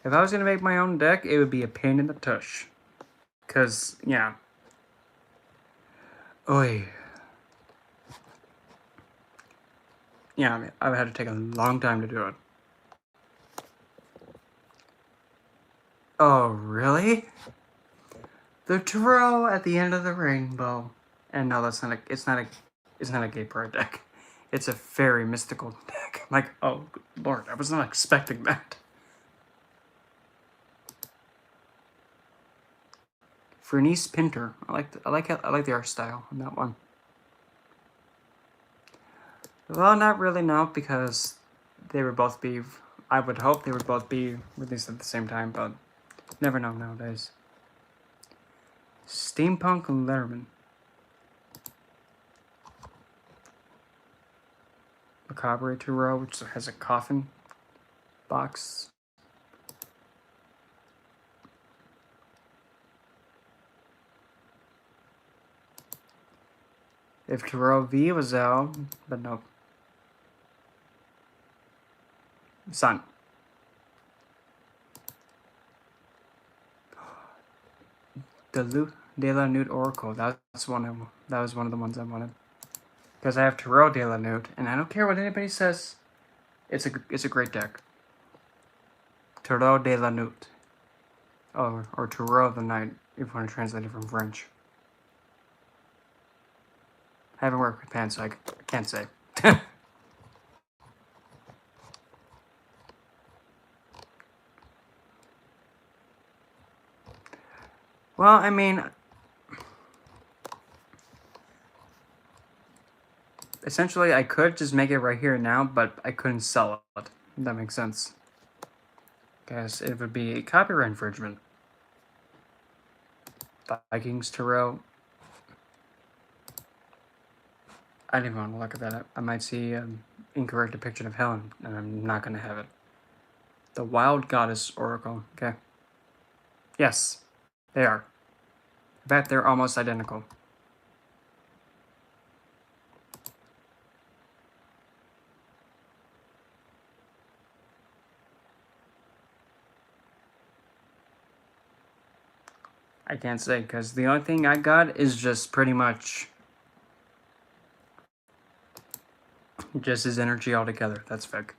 S1: If I was gonna make my own deck, it would be a pain in the tush. Cause yeah. Oi. Yeah, I mean, I've had to take a long time to do it. Oh, really? The Tarot at the end of the rainbow. And no, that's not a. It's not a gay pride deck. It's a fairy mystical deck. Like, oh Lord, I was not expecting that. Fernice Pinter. I like the art style on that one. Well, not really, no, because they would both be. I would hope they would both be released at the same time, but never know nowadays. Steampunk Letterman. Macabre Tarot, which has a coffin box. If Tarot V was out, but nope. Sun. The De La Nute Oracle. That was one of the ones I wanted. Because I have Tarot De La Nute, and I don't care what anybody says. It's a great deck. Tarot De La Nute. Or Tarot of the Night, if you want to translate it from French. I haven't worked with Pan, so I can't say. Well, I mean, essentially, I could just make it right here now, but I couldn't sell it. If that makes sense. Because it would be a copyright infringement. Vikings Tarot. I didn't even want to look at that. I might see an incorrect depiction of Helen, and I'm not going to have it. The Wild Goddess Oracle. Okay. Yes, they are. In fact, they're almost identical. I can't say, because the only thing I got is just pretty much just his energy altogether. That's fake.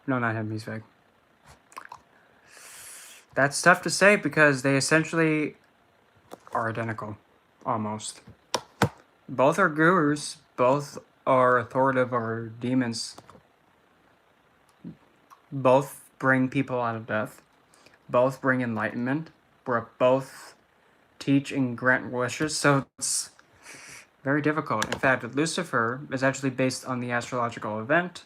S1: No, not him, he's fake. That's tough to say because they essentially are identical. Almost. Both are gurus. Both are authoritative or demons. Both bring people out of death. Both bring enlightenment. Both teach and grant wishes. So it's very difficult. In fact, Lucifer is actually based on the astrological event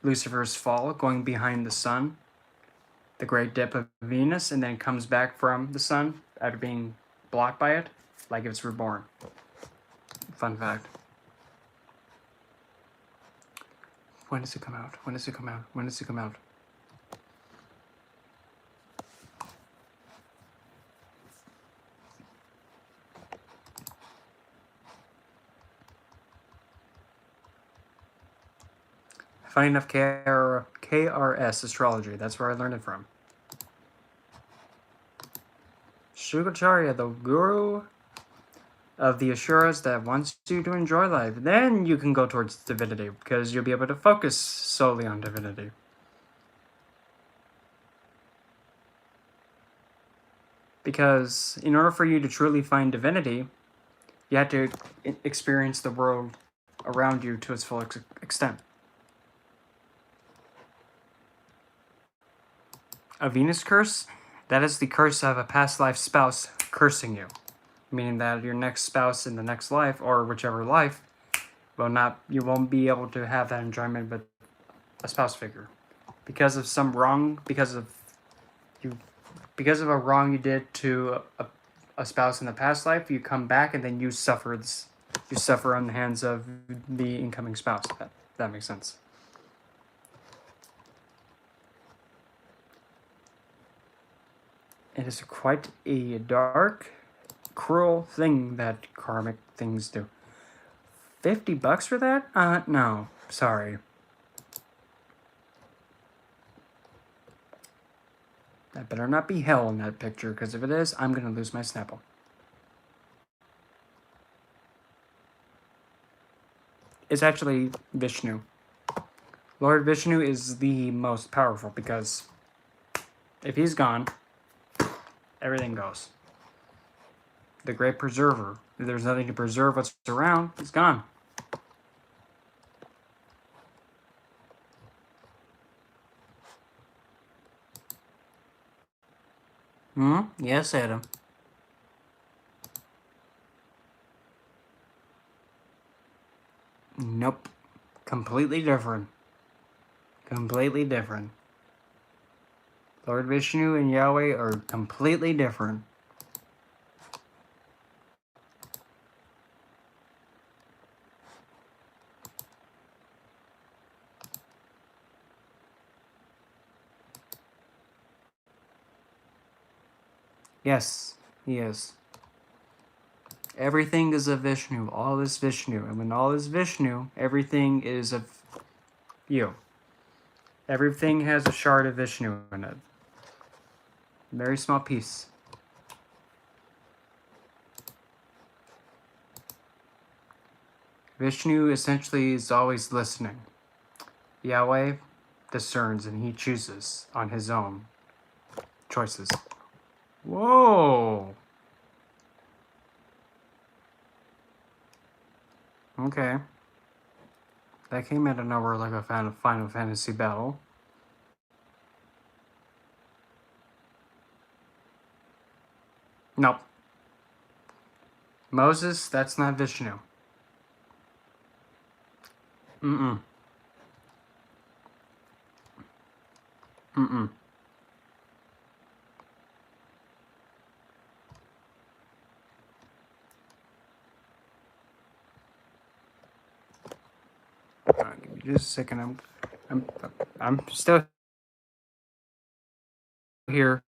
S1: Lucifer's fall, going behind the sun, the great dip of Venus, and then comes back from the sun after being blocked by it, like it's reborn. Fun fact. When does it come out? When does it come out? When does it come out? Funny enough, KRS Astrology, that's where I learned it from. Shukracharya, the guru of the Asuras that wants you to enjoy life. Then you can go towards divinity, because you'll be able to focus solely on divinity. Because in order for you to truly find divinity, you have to experience the world around you to its full extent. A Venus curse? That is the curse of a past life spouse cursing you. Meaning that your next spouse in the next life, or whichever life, you won't be able to have that enjoyment with a spouse figure. Because of some wrong, because of a wrong you did to a spouse in the past life, you come back and then you suffer on the hands of the incoming spouse. That makes sense. It is quite a dark, cruel thing that karmic things do. $50 for that? No. Sorry. That better not be hell in that picture, because if it is, I'm gonna lose my Snapple. It's actually Vishnu. Lord Vishnu is the most powerful, because if he's gone, everything goes. The great preserver. If there's nothing to preserve what's around, he's gone. Yes, Adam. Nope. Completely different. Completely different. Lord Vishnu and Yahweh are completely different. Yes, he is. Everything is of Vishnu. All is Vishnu. And when all is Vishnu, everything is of you. Everything has a shard of Vishnu in it. Very small piece. Vishnu essentially is always listening. Yahweh discerns and he chooses on his own choices. Whoa! Okay. That came out of nowhere like a Final Fantasy battle. Nope. Moses, that's not Vishnu. Mm-mm. Mm-mm. Give me just a second. I'm still here.